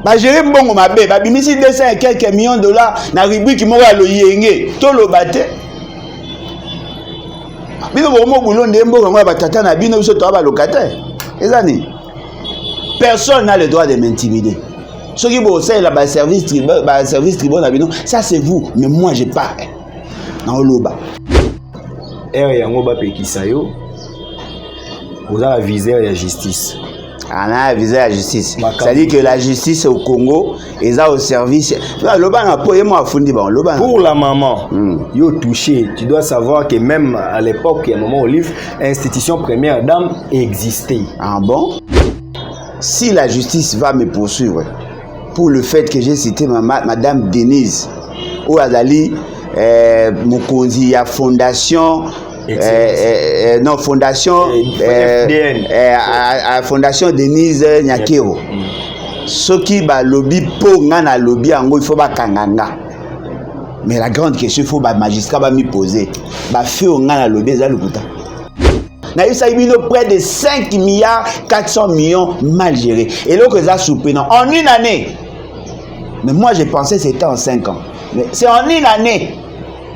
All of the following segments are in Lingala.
Ba gérer mbongo mabe, ba bimisi 200 et quelques millions de dollars na rubrique moko ya loyenge, to lo bate. Bino bomo boulon de mboka ngwa batata na bino biso to ba locataire. Ezani. Personne n'a le droit de m'intimider. Ceux qui bossent là bas service tribunal na bino, ça c'est vous, mais moi j'ai pas. Na oloba. Yango ba pekisa yo. Vous avez visé la justice. On a visé la justice. C'est-à-dire que la justice au Congo est au service. Pour la maman, yo touché, tu dois savoir que même à l'époque, il y a un moment où l'institution première dame existait. Ah bon? Si la justice va me poursuivre pour le fait que j'ai cité madame Denise, ou Azali, Mokonzi, à fondation. Non, fondation fondation Denise Nyakero. Ce qui va lobby pour ngana lobby ango il faut ba kanganga. Mais la grande question il faut ba magistrat ba mi poser. Ba fait ngana lobby za lukuta. Na eu ça près de 5 milliards 400 millions mal gérés. Et là que ça surprenant en une année. Mais moi je pensais c'était en 5 ans. Mais c'est en une année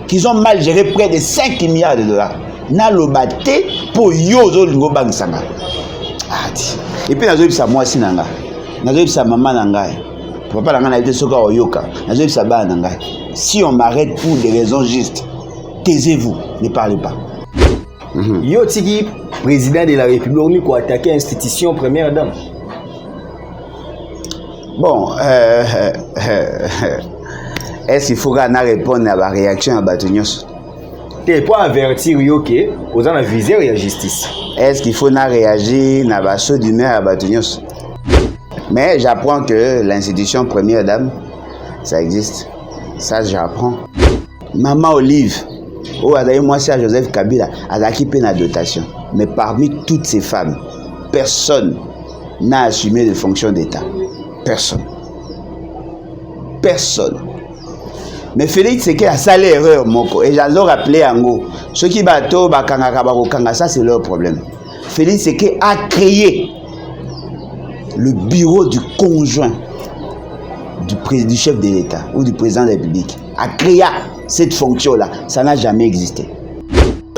qu'ils ont mal géré près de 5 milliards de dollars. Na lobate pour yozo lingo bangsanga. Et puis nazo bisa moi sinanga. Nazo bisa maman nanga. Papa nanga na été soka oyoka. Nazo bisa ba nanga. Si on m'arrête pour des raisons justes, taisez-vous, ne parlez pas. Yo tiki président de la République ko attaquer institution première dame. Bon, est-ce qu'il faut qu'on répondre à la réaction à Batunios? Tu peux avertir que vous avez visé la justice. Est-ce qu'il faut réagir à la chose d'humeur à Batunios? Mais j'apprends que l'institution première dame, ça existe. Ça, j'apprends. Maman Olive, moi c'est Joseph Kabila, elle a quitté la dotation. Mais parmi toutes ces femmes, personne n'a assumé de fonction d'État. Personne. Personne. Mais Félix, c'est qu'il a salé erreur, moko. Et j'adore rappeler Ango. Ceux qui bateau, ça c'est leur problème. Félix, c'est qu'il a créé le bureau du conjoint du chef de l'État ou du président de la République. A créé cette fonction-là. Ça n'a jamais existé.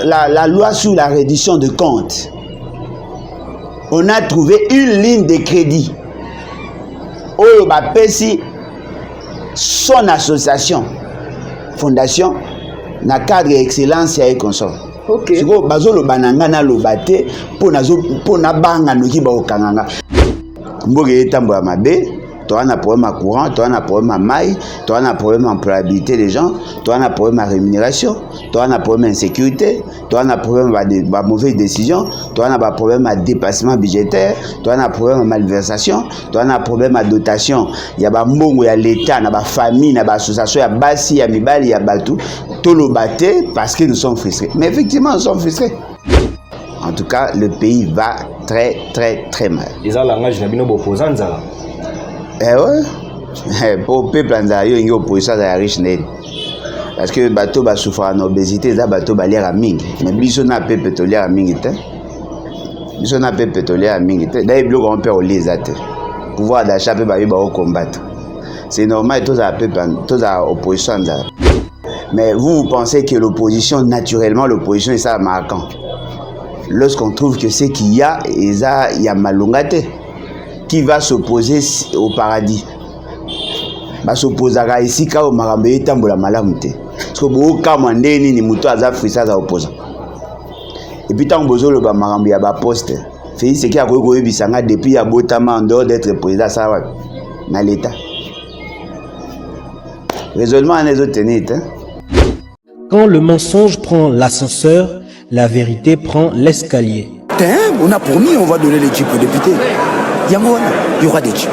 La loi sur la reddition de comptes, on a trouvé une ligne de crédit. Son association. Fondation na cadre excellence et consort. OK. Siko bazolo bananga na lobate pona banga noki ba okanganga. Mboge etambo ya mabe, toi on a problème à courant, toi on a problème à maille, toi on a problème à employabilité des gens, toi on a problème à rémunération, toi on a problème à insécurité, toi on a problème à mauvaise décision, toi on a problème à dépassement budgétaire, toi on a problème à malversation, toi on a problème à dotation, il y a ba mbongo ya l'état, na ba famille, na ba association ya basi, ya mibali, ya batu, to lo baté parce que nous sommes frustrés. Mais effectivement nous sommes frustrés. En tout cas, le pays va très très très mal. Ils ont langage na bino opposant nzala. Eh ouais, pour le peuple, il y a une opposition à la riche. Parce que le bateau va souffrir d'obésité, le bateau va l'air à ming. Mais biso na peu pétrolier à ming. Biso na peu pétrolier à ming. D'ailleurs, on peut les atte. Pouvoir d'achat peut pas combattre. C'est normal, tous à opposition. Mais vous pensez que l'opposition, naturellement, l'opposition est ça marquant. Lorsqu'on trouve que c'est qu'il y a, il y a malongate. Qui va s'opposer au paradis? Va s'opposer à ici quand on m'a ramené tambola malamute. Parce que beaucoup de ni muto aza frisa za opposant. Et puis tant bozo le ba marambi ya ba poste. Fait ce qui a gogo bisanga depuis à botama en dehors d'être président ça va dans l'état. Raisonnement les autres tenit hein. Quand le mensonge prend l'ascenseur, la vérité prend l'escalier. On a promis, on va donner les jeeps aux députés. Il y aura des jeeps.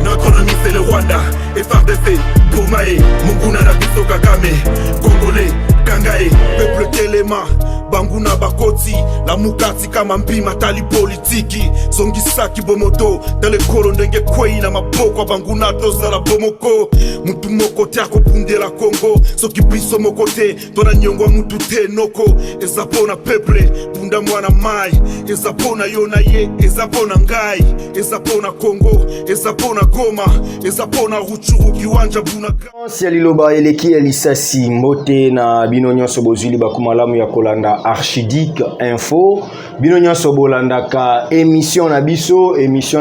Notre ennemi c'est le Rwanda, FRDC, Boumae, Munguna Nabiso Kagame, Congolais, Kangae, peuple Téléma, banguna bakoti la mukati kama mbima tali politiki songisaki bomoto dale kolo ndenge kwei na maboko banguna tozala bomoko mutu moko tiako pundela Kongo soki biso moko te tona nyongwa mutu te noko ezapona peple bunda mwana mai ezapona yona ye ezapona ngai ezapona Kongo ezapona Goma ezapona Ruchuru kiwanja buna si aliloba eleki elisasi mbote na bino nyonso bozwili bakumalamu ya kolanda Archidic Info bino nyonso bolandaka émission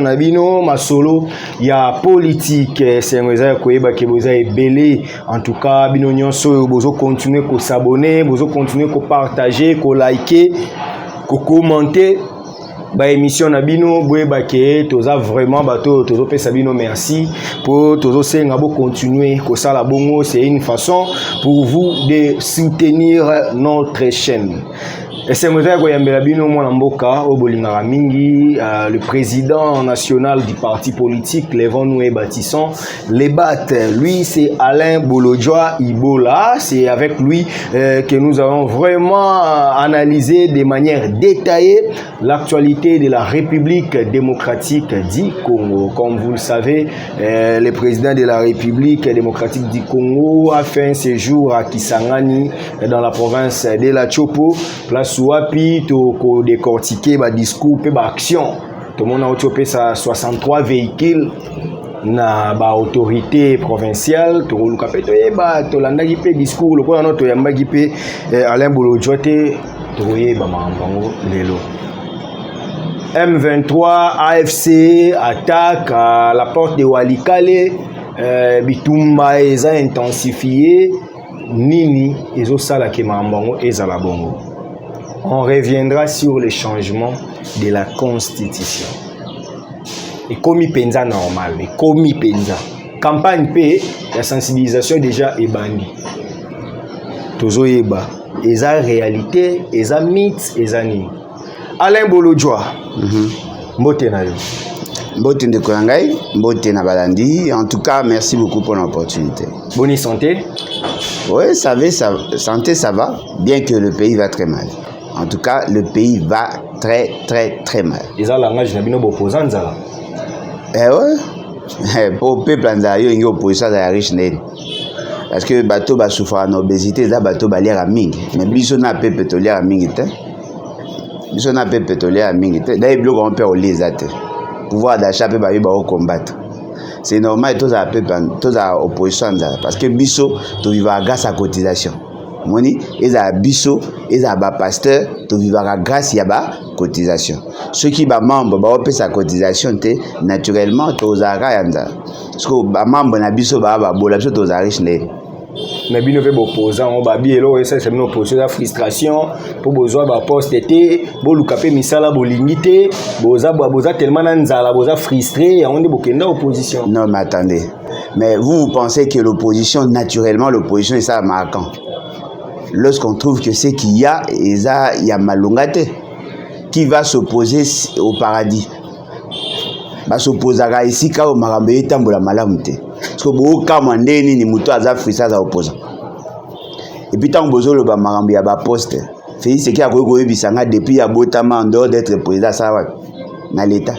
na bino masolo ya politique sengweza ya koyeba ke boza ebele en tout cas bino nyonso bozo continuer ko s'abonner bozo continuer ko partager ko liker ko commenter ba émission na bino boyeba ke toza vraiment bato tozo pesa bino merci pour tozo senga bo continuer ko sala bongo c'est une façon pour vous de soutenir notre chaîne. Et c'est moi qui yambela bino mwana mboka obolingaka mingi le président national du parti politique Levons-nous et Bâtissons les battes. Lui c'est Alain Bolodjoa Ibola, c'est avec lui que nous avons vraiment analysé de manière détaillée l'actualité de la République démocratique du Congo. Comme vous le savez, le président de la République démocratique du Congo a fait un séjour à Kisangani dans la province de la Chopo, place wapi to ko décortiquer ba discours pe ba action to mona otopé sa 63 véhicules na ba autorité provinciale to luka pe to yeba to landaki pe discours lo ko na to yambaki pe Alain Bolodjoa te to yeba mambango lelo M23 AFC attaque à la porte de Walikale bitumba eza intensifié nini ezo sala ke mambango ezala bongo. On reviendra sur le changement de la Constitution. Et comme penza normal, et comme penza. Campagne P, la sensibilisation déjà est bannie. Tozo yeba, eza réalité, eza mythe, eza ni. Alain Bolodjoa. Mbote na yo. Mbote ndeko yangai, mbote na balandi. En tout cas, merci beaucoup pour l'opportunité. Bonne santé. Oui, santé ça va, bien que le pays va très mal. En tout cas, le pays va très très mal. Et ça, langage n'a pas d'opposant, ça. Eh ouais. Pour le peuple, il y a une opposition à la riche. Parce que bateau va souffrir d'obésité, ça bateau va lire à ming. Mais biso na peu pétrolier à ming. Biso na peu pétrolier à ming. D'ailleurs, il bloque un peu au lisate. Pouvoir d'achat peut pas au combattre. C'est normal tous à peu tous à opposition parce que biso tu vivras grâce à cotisation. Moni eza biso eza ba pasteur to vivra grâce ya ba cotisation. Ceux qui ba membre ba opé sa cotisation té naturellement to zara yanda. Parce que ba membre na biso ba bola biso to za riche né. Mais bino ve opposant on ba bielo et ça c'est une opposition la frustration pour besoin ba poste té bo lukape misala bolingité boza tellement nzala boza frustré on est bokenda opposition. Non mais attendez. Mais vous pensez que l'opposition naturellement l'opposition est ça marquant. Lorsqu'on trouve que c'est qu'il y a, il y a Malongate qui va s'opposer au paradis. Va s'opposer à ici quand on m'a ramené tambola malamute. Parce que beaucoup de ni muto aza frisa za opposant. Et puis tant bozo le ba marambi ya ba poste. Fait ce qui a gogo bisanga depuis ya botama en dehors d'être président ça va na l'état.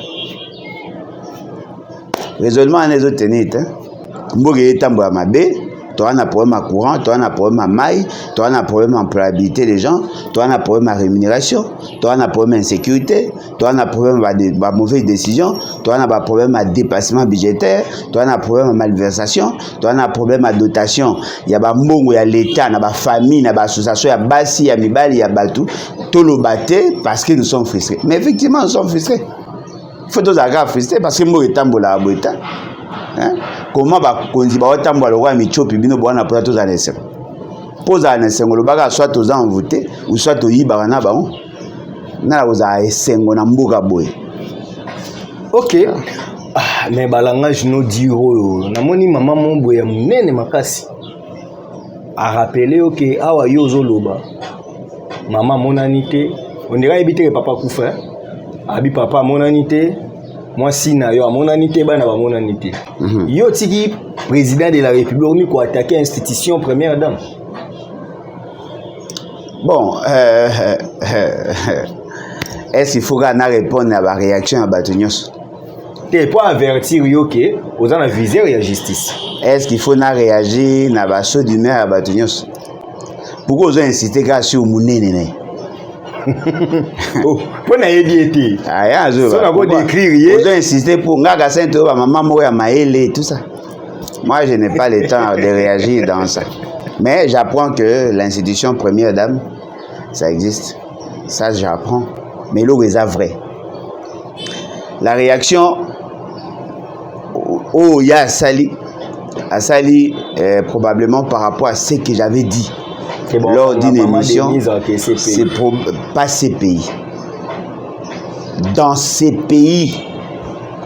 Raisonnement en les autres tenit hein. Mboge tambola mabe. Tu as un problème à courant, tu as un problème à maille, tu as un problème à employabilité des gens, tu as un problème à rémunération, tu as un problème à insécurité, tu as un problème à mauvaise décision, tu as un problème à dépassement budgétaire, tu as un problème à malversation, tu as un problème à dotation. Il y a des mbongo, il y a l'État, il y a des familles, il y a des associations, il y a Bassi, il y a Mibali, il y a Batou. Tout le batté parce que nous sommes frustrés. Mais effectivement, nous sommes frustrés. Il faut tous être frustrés parce que nous sommes frustrés. Comment va konziba otambo le roi michopi bino bwana pour tous les ans pose à nesengo le baga soit aux en voter ou soit au yiba na ba na la za esengo na mbuga boy. OK mais balangage no diro na moni maman mon boya munene makasi a rappeler OK awa yozo loba maman monanité on dirait habiter papa kufa abi papa monanité moi si na yo monanité bana ba monanité yo tiki président de la République ni ko attaquer institution première dame Bon, est-ce qu'il faut qu'on répondre à la réaction à Batunios? Tu pas avertir ok, aux gens viser la justice. Est-ce qu'il faut réagir à la saut d'humeur à Batunios? Pourquoi vous avez insisté sur Mounene? Oh, pour n'aller ah, vous avez insisté pour Ngaga Saint-Oba, maman Moya Maëlle, tout ça. Moi, je n'ai pas le temps de réagir dans ça. Mais j'apprends que l'institution première dame, ça existe. Ça, j'apprends. Mais l'eau est vrai. La réaction au ya Sali, probablement par rapport à ce que j'avais dit bon, lors d'une émission, c'est pas CPI. Dans ces pays.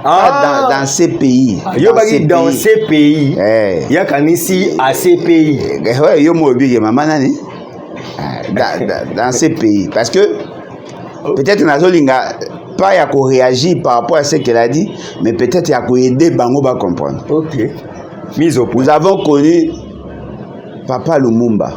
Dans ces pays. Dans ces pays. Il y a qu'un ici à ces pays. Dans ces pays. Parce que peut-être Nazolinga pas y a qu'à réagir par rapport à ce qu'elle a dit, mais peut-être y a qu'à aider Bango à comprendre. Ok. Mise au point. Nous avons connu Papa Lumumba.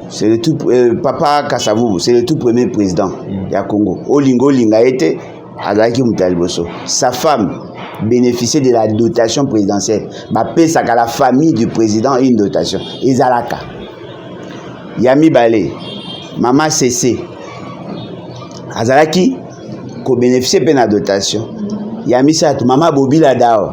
C'est le tout Papa Kasavubu, c'est le tout premier président du Congo. Olingo Linga était Azaki Mutaliboso. Sa femme bénéficiait de la dotation présidentielle. Bapé Saka, la famille du président, une dotation. Ezalaka. Yami Balé, Maman Cessé. Azalaki, ko bénéficiait de la dotation. Yami Satou, Maman Bobila Dao.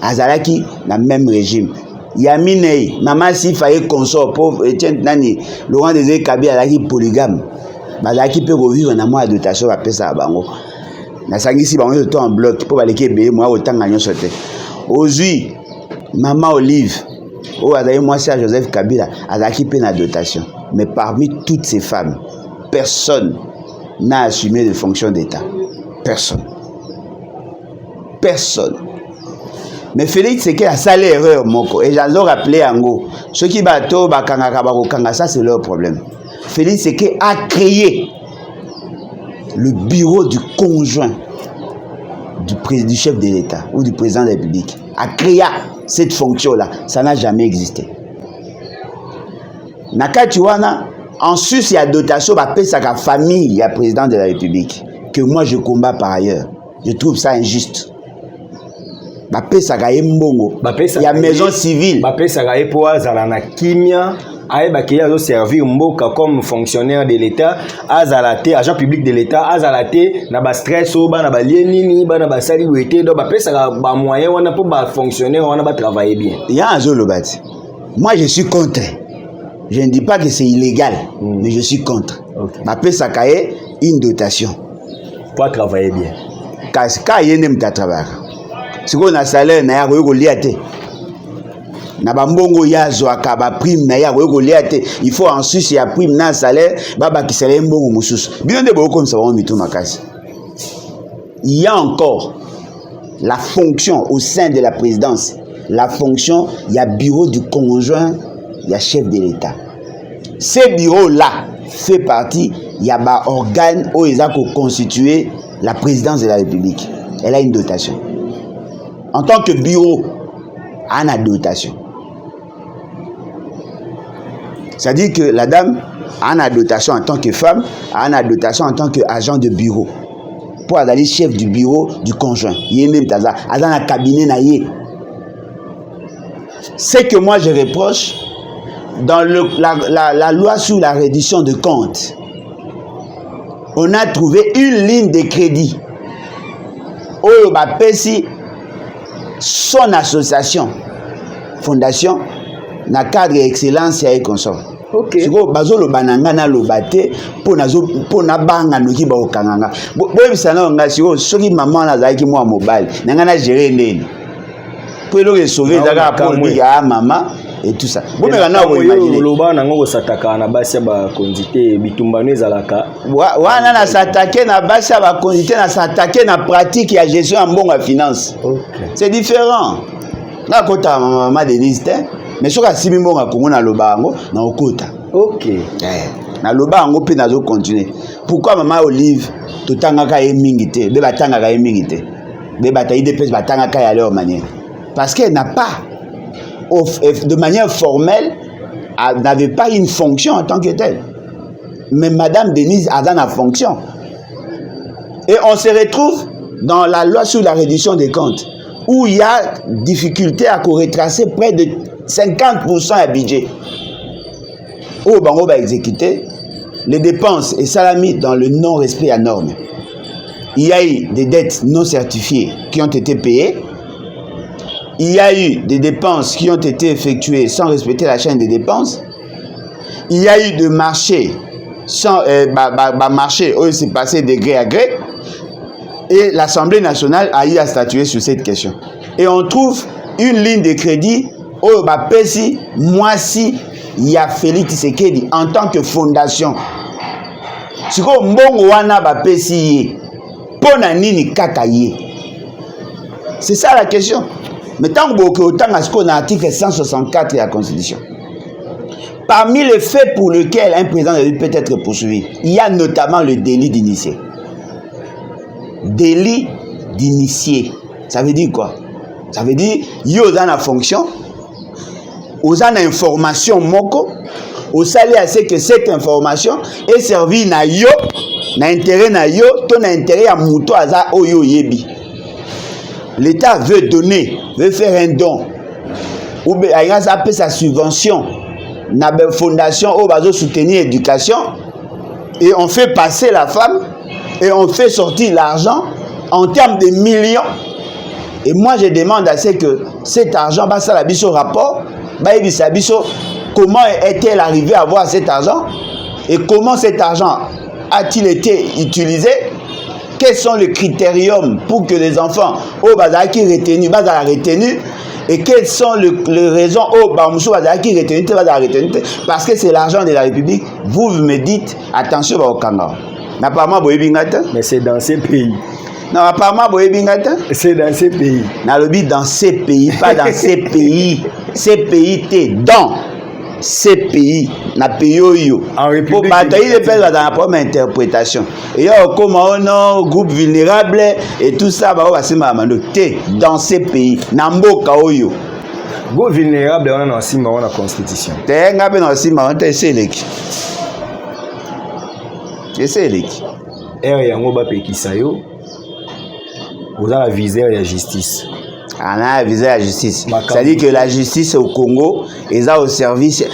Azalaki, dans le même régime. Yami Ney, Maman si faillit consort, pauvre Etienne Nani, Laurent Désiré Kabila, Azalaki polygame. Azalaki peut revivre dans la dotation, Bapé Saka Bango. Nasangisi bango yo to en bloc pour baleke be moi autant gagnon sauter. Aujourd'hui, Maman Olive, oh azali moi c'est Joseph Kabila, azaki pe na dotation. Mais parmi toutes ces femmes, personne n'a assumé de fonction d'État. Personne. Personne. Mais Félix c'est qu'il a salé erreur moko et j'adore rappeler Ango. Ceux qui bateau bakanga kanga ça c'est leur problème. Félix c'est qu'il a créé le bureau du conjoint du chef de l'État ou du président de la République a créé cette fonction-là. Ça n'a jamais existé. Nakatiwana, en sus, il y a dotation, sa famille, il y a président de la République, que moi je combats par ailleurs. Je trouve ça injuste. Il y a maison civile. Qui a servir Mboka comme fonctionnaire de l'État, azalate, agent public de l'État, azalate, na ba stress ou ba na ba lienini, ba na ba sali wete, donc ba pesa ba moyen wana pour ba fonctionnaire wana ba travailler bien. Il y a un zolobati. Moi je suis contre. Je ne dis pas que c'est illégal, mais je suis contre. Ba pesa kaye une dotation pour travailler bien. Quand il y a un travail. Si on a salaire na ya ko liate. Na bambongo ya zoaka ba prime na ya ko liate. Il faut ensuite il y a prime na salaire baba ki salaire mbongo mususu. Bien de beaucoup comme ça on mitou makasi. Il y a encore la fonction au sein de la présidence. La fonction, il y a bureau du conjoint, il y a chef de l'État. Ces bureaux-là fait partie, il y a un organe où ils ont constitué la présidence de la République. Elle a une dotation. En tant que bureau, elle a une dotation. C'est-à-dire que la dame a une dotation en tant que femme, a une dotation en tant qu'agent de bureau. Pour aller chef du bureau du conjoint. Il y a même taza, dans un cabinet naïe. C'est que moi je reproche dans la loi sur la reddition de comptes. On a trouvé une ligne de crédit. Oyo ba pesi son association, fondation, na cadre excellence et consort. Ok. Siko bazo lo bananga na lo bate po na banga noki ba okanganga. Boye bisana nga siko soki maman na zaki moi mobile. Nanga na gérer ndeni. Pour le sauver daga pour lui ya maman et tout ça. Bon mais na ko imaginer. Lo bana ngo sataka na basi ba kondite bitumbano ezalaka. Wana na s'attaquer na basi ba kondite na s'attaquer na pratique ya gestion en bon finance. Okay. C'est différent. Na kota maman Denise mais soki asimi mbongo Congo na loba yango na okota. Ok. Na loba yango mpe nazo continuer. Pourquoi maman Olive totangaka ye mingi te, be batangaka ye mingi te. Be batayi de pèse batangaka ya leur manière. Parce qu'elle n'a pas de manière formelle, elle n'avait pas une fonction en tant que telle. mais Madame Denise a dans la fonction. Et on se retrouve dans la loi sur la réduction des comptes, où il y a difficulté à retracer près de 50% à budget. Où on va exécuter les dépenses et salami dans le non-respect à normes. Il y a eu des dettes non certifiées qui ont été payées. Il y a eu des dépenses qui ont été effectuées sans respecter la chaîne des dépenses. Il y a eu des marchés sans marché où il s'est passé de gré à gré. Et l'Assemblée nationale a eu à statuer sur cette question. Et on trouve une ligne de crédit où Bapesi, moi si, il y a Félix Tshisekedi en tant que fondation. Si vous mbongo wana Bapesi pona nini kaka ye. C'est ça la question. Mais tant que autant à ce qu'on a article 164 de la Constitution. Parmi les faits pour lesquels un président peut être poursuivi, il y a notamment le délit d'initié. Délit d'initié. Ça veut dire quoi? Ça veut dire yo dans la fonction, aux en information moko, au salaire à ce que cette information est servie na yo, na intérêt na yo, ton intérêt à mouto aza oyo yebi. L'État veut donner, veut faire un don, ou bien il y a sa subvention, na fondation où bazo soutenir l'éducation, et on fait passer la femme, et on fait sortir l'argent en termes de millions. Et moi je demande à ce que cet argent, bah ça la biso rapport, bah biso comment est-elle arrivée à avoir cet argent et comment cet argent a-t-il été utilisé? Quels sont les critériums pour que les enfants au bazar qui retenus, bazar retenu, et quelles sont les raisons au bamsou bazar qui retenu, parce que c'est l'argent de la République. Vous me dites attention au Kanga. Apparemment mais c'est dans ces pays. Non, apparemment c'est dans ces pays. Nalobi dans ces pays, pas dans ces pays. Ces pays t'es dans ces pays, na pays yo. En République. Pour batailler les pays dans la première interprétation. Et là, comme on groupe vulnérable et tout ça, bah on va se mamando. T'es dans ces pays, namboka oyo. Groupe vulnérable on a aussi marron la constitution. T'es un gars aussi marron t'es sélectif. C'est sélectif. Et yango ba pekisa yo. Vous avez la visée à la justice. On a la visée à la justice. C'est-à-dire que la justice au Congo est au service.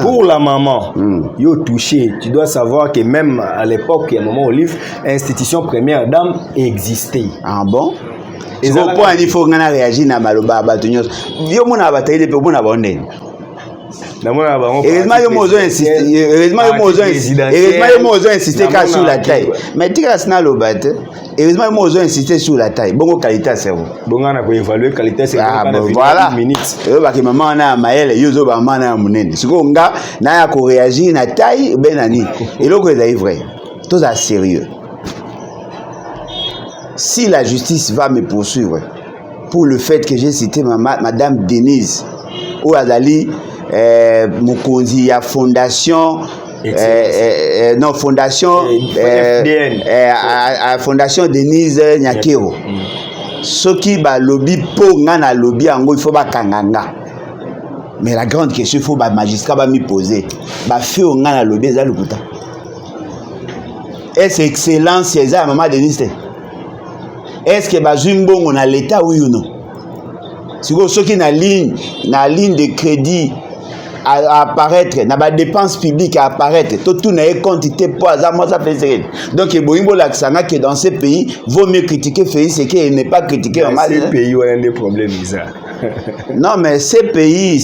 Pour la maman, yo touché, tu dois savoir que même à l'époque, il y a un moment au livre, l'institution première dame existait. Ah bon? Et au point, il faut réagir à Maloba. Yo mona bataille de pour na bonne. Heureusement, il y a insisté. Heureusement, il y a insisté sur la taille. Mais tu as na lobate. Heureusement, il y a insisté sur la taille. Bon qualité cerveau. Bon, on a évalué qualité cerveau. Ah bon, voilà. Et bah que maman na maël, yozo ba maman na munene. Si on nga na ya ko réagir na taille ben nani. Et l'autre est vrai. Tout ça sérieux. Si la justice va me poursuivre pour le fait que j'ai cité Madame Denise ou Azali Mukonzi, il y a fondation non fondation fondation Denise Nyakero. Ce qui ba lobby pour ngana lobby ango il faut ba kanganga. Mais la grande question il faut ba magistrat ba mi poser. Ba fait ngana lobby za lukuta. Est-ce excellence c'est ça maman Denise? Est-ce que ba Zumbo on a l'état oui ou non? Si vous ceux qui na ligne de crédit à apparaître, n'a pas dépenses publiques à apparaître, tout n'a pas quantité pour ça, moi ça fait. Donc il faut que dans ces pays, vaut mieux critiquer Félix et qu'il n'est pas critiqué en ces pays ont des problèmes bizarres. Non mais ces pays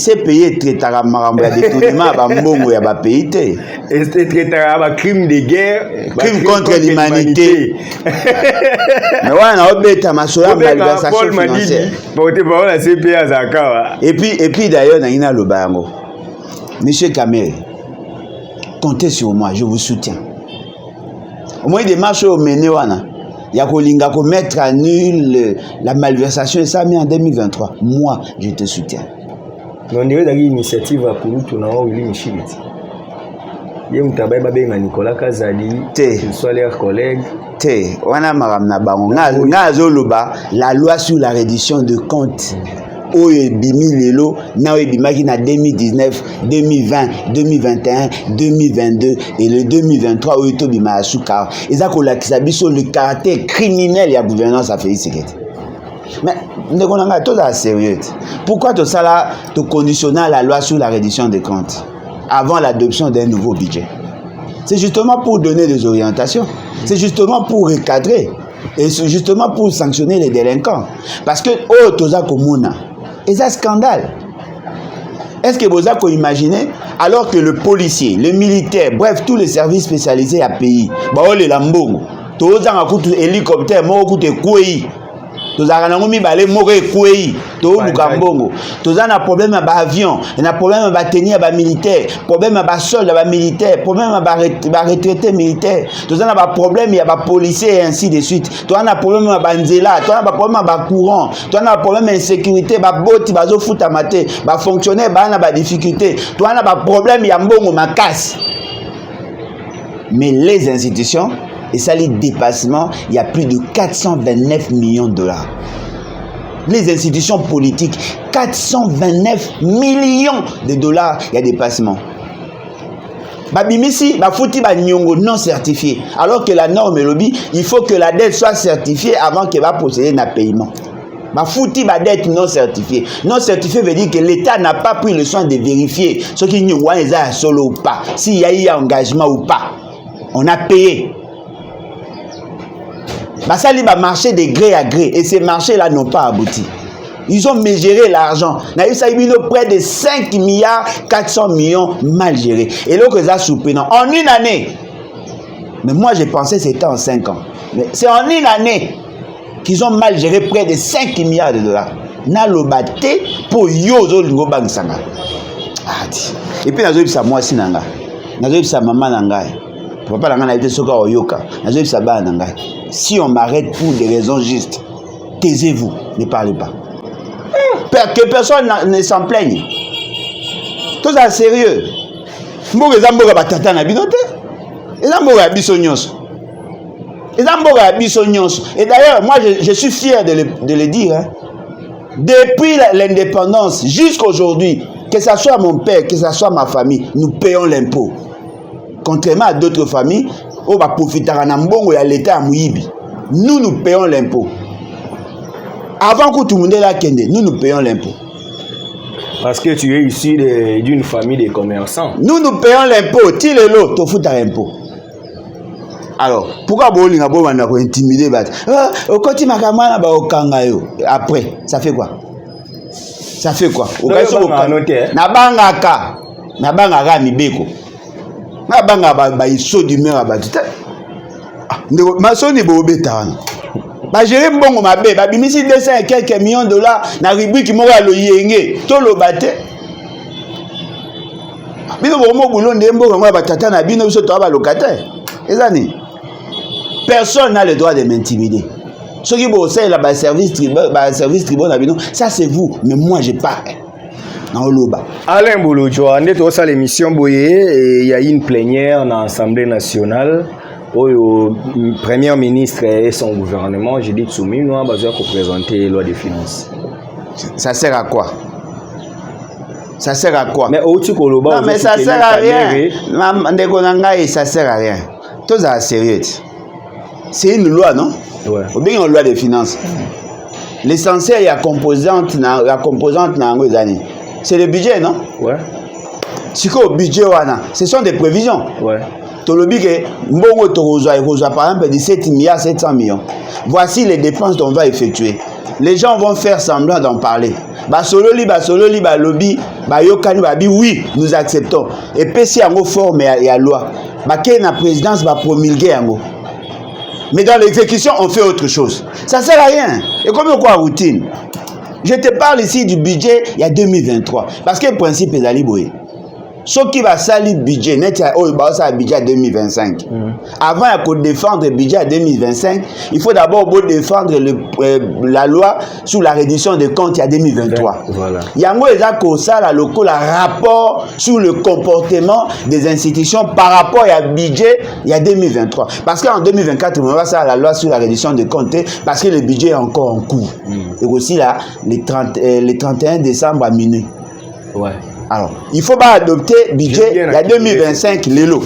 traitent à des tournements à Mbongo et à pays. Et c'est traité à crime de guerre, crime contre l'humanité. Mais voilà, on a obéi à ma soeur malversation financière. Et puis d'ailleurs, il y a le bango. Monsieur Kamel, comptez sur moi, je vous soutiens. Au moins, des marches au Ménéwana, il y a Kolinga pour mettre à nul la malversation et ça, mais en 2023, moi, je te soutiens. On dirait une initiative à Kouloutou, on a eu une chimie. Il y a un tabac à Nicolas Kazali, qu'il soit leurs collègues. On a la loi sur la reddition de comptes. oyo bimi lelo na oyo bimaki na 2019, 2020, 2021, 2022 et le 2023 oyo to bima asuka. Eza ko lakisa biso le caractère criminel ya gouvernance à Félix Tshisekedi. Mais nous sommes tous sérieux. Pourquoi tout ça là, tu conditionnes la loi sur la reddition des comptes avant l'adoption d'un nouveau budget? C'est justement pour donner des orientations. C'est justement pour recadrer. Et c'est justement pour sanctionner les délinquants. Parce que, oh, toza komuna. Et ça, scandale. Est-ce que vous avez imaginé, alors que le policier, le militaire, bref, tous les services spécialisés à pays, bah, oh, les lambongo, toza ngakutu hélicoptère, mo koute kouei. Tozana ngomi balé moko ekwei to lukambongo tozana problème ya ba avion na problème ba tenir ba militaire problème ba soldat ba militaire problème ba retraité militaire tozana ba problème ya ba policier et ainsi de suite tozana problème ba nzela tozana ba problème ba courant tozana problème insécurité ba boti bazo futa maté ba fonctionnaire ba na ba difficulté tozana ba problème ya mbongo makasi. Mais les institutions et ça, les dépassements, il y a plus de 429 millions de dollars. Les institutions politiques, 429 millions de dollars, il y a des dépassements. Babimisi, fouti ba nyongo non certifié. Alors que la norme est lobby, il faut que la dette soit certifiée avant qu'elle va procéder à un paiement. Fouti ba dette non certifiée. Non certifiée veut dire que l'État n'a pas pris le soin de vérifier ce qui nous est solo ou pas, s'il y a eu engagement ou pas. On a payé. Ça va marcher de gré à gré et ces marchés-là n'ont pas abouti. Ils ont mesuré l'argent. Ça a eu près de 5 milliards 400 millions mal gérés. Et là, ça surprenant. En une année. Mais moi, j'ai pensé que c'était en 5 ans. Mais c'est en une année qu'ils ont mal géré près de 5 milliards de dollars. Na lobate pour yozo lingo bang sanga. Et puis, nazo bisa moi si nanga. Nazo bisa maman nanga. Papa nanga na été soka oyoka. Nazo bisa ba nanga. Si on m'arrête pour des raisons justes, taisez-vous, ne parlez pas. Que personne ne s'en plaigne. Tout ça sérieux. Mboga zamboga batata na binote. Et zamboga bisonyos. Et zamboga bisonyos. Et d'ailleurs, moi je suis fier de le dire. Hein. Depuis l'indépendance jusqu'à aujourd'hui, que ce soit mon père, que ce soit ma famille, nous payons l'impôt. Contrairement à d'autres familles, on va profiter de mbongo ya l'État à Mouibi. Nous payons l'impôt. Avant que tout le monde ait la kende, nous payons l'impôt. Parce que tu es issu d'une famille de commerçants. Nous payons l'impôt. Tu le lot, tu fous l'impôt. Alors, pourquoi vous avez intimidé? Après, ça fait quoi? Ça fait quoi? Nabanga mibeko. Nabanga ba iso du mur abatute. Masoni bo beta. Ba gérer mbongo mabe, ba bimisi 200 et quelques millions de dollars na rubrique mo ya lo yenge, to lo bate. Bino bo mo boulon de mbongo ba tata na bino biso to ba locataire. Ezani. Personne n'a le droit de m'intimider. Ceux qui bossent là ba service tribunal na bino, ça c'est vous, mais moi j'ai pas. Alain Bouloudjo, on est aussi à l'émission Boye et il y a eu une plénière dans l'Assemblée nationale où le Premier ministre et son gouvernement, j'ai dit Tsumi, nous avons besoin de présenter la loi des finances. Ça sert à quoi? Ça sert à quoi? Mais au non, mais ça sert à rien. Ça sert à rien. Tout ça sérieux. C'est une loi, non? Ouais. Ou bien une loi des finances. L'essentiel, il y a composante dans les années. C'est le budget, non? Ouais. Si le budget, ce sont des prévisions. Ouais. Par exemple, 17 milliards, 700 millions. Voici les dépenses qu'on va effectuer. Les gens vont faire semblant d'en parler. Lobby, oui, nous acceptons. Et puis, si il y a forme et la loi, la présidence va promulguer. Mais dans l'exécution, on fait autre chose. Ça ne sert à rien. Et comme quoi, routine? Je te parle ici du budget il y a 2023. Parce que le principe est d'Ali Boye. Ce qui va salir le budget, net ça budget 2025. Avant de défendre le budget 2025, il faut d'abord défendre la loi sur la réduction des comptes à 2023. Voilà. Yango ezako ça la local rapport sur le comportement des institutions par rapport à budget il y a 2023. Parce qu'en 2024 on va ça la loi sur la réduction des comptes parce que le budget est encore en cours. Et aussi là les 31 décembre à minuit. Ouais. Alors, il faut pas adopter budget il y a 2025 l'élo.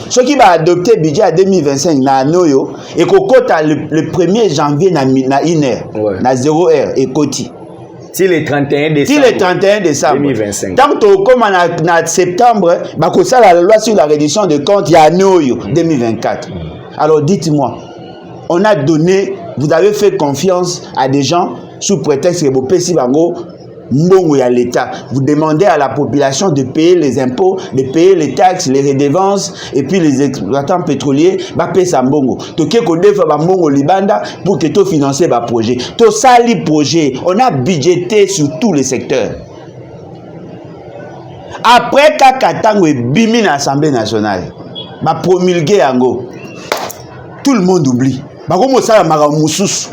Ce qui va adopter budget à 2025 na noyo et qu'au le 1er janvier na 1h, na 0h et koti. Si le 31 décembre. Si le 31 décembre 2025. Tant que comme en septembre, bah que ça la loi sur la réduction de comptes il y a noyo 2024. Alors dites-moi, on a donné, vous avez fait confiance à des gens sous prétexte que vous payez bango mbongo ya l'État. Vous demandez à la population de payer les impôts, de payer les taxes, les redevances, et puis les exploitants pétroliers va payer sa mbongo. To keko defa ba mbongo libanda pour que to financer ba projet. To sali projet, on a budgété sur tous les secteurs. Après Kakatango et bimi na Assemblée nationale, ba promulguer yango. Tout le monde oublie. Ba komo sala mara mususu.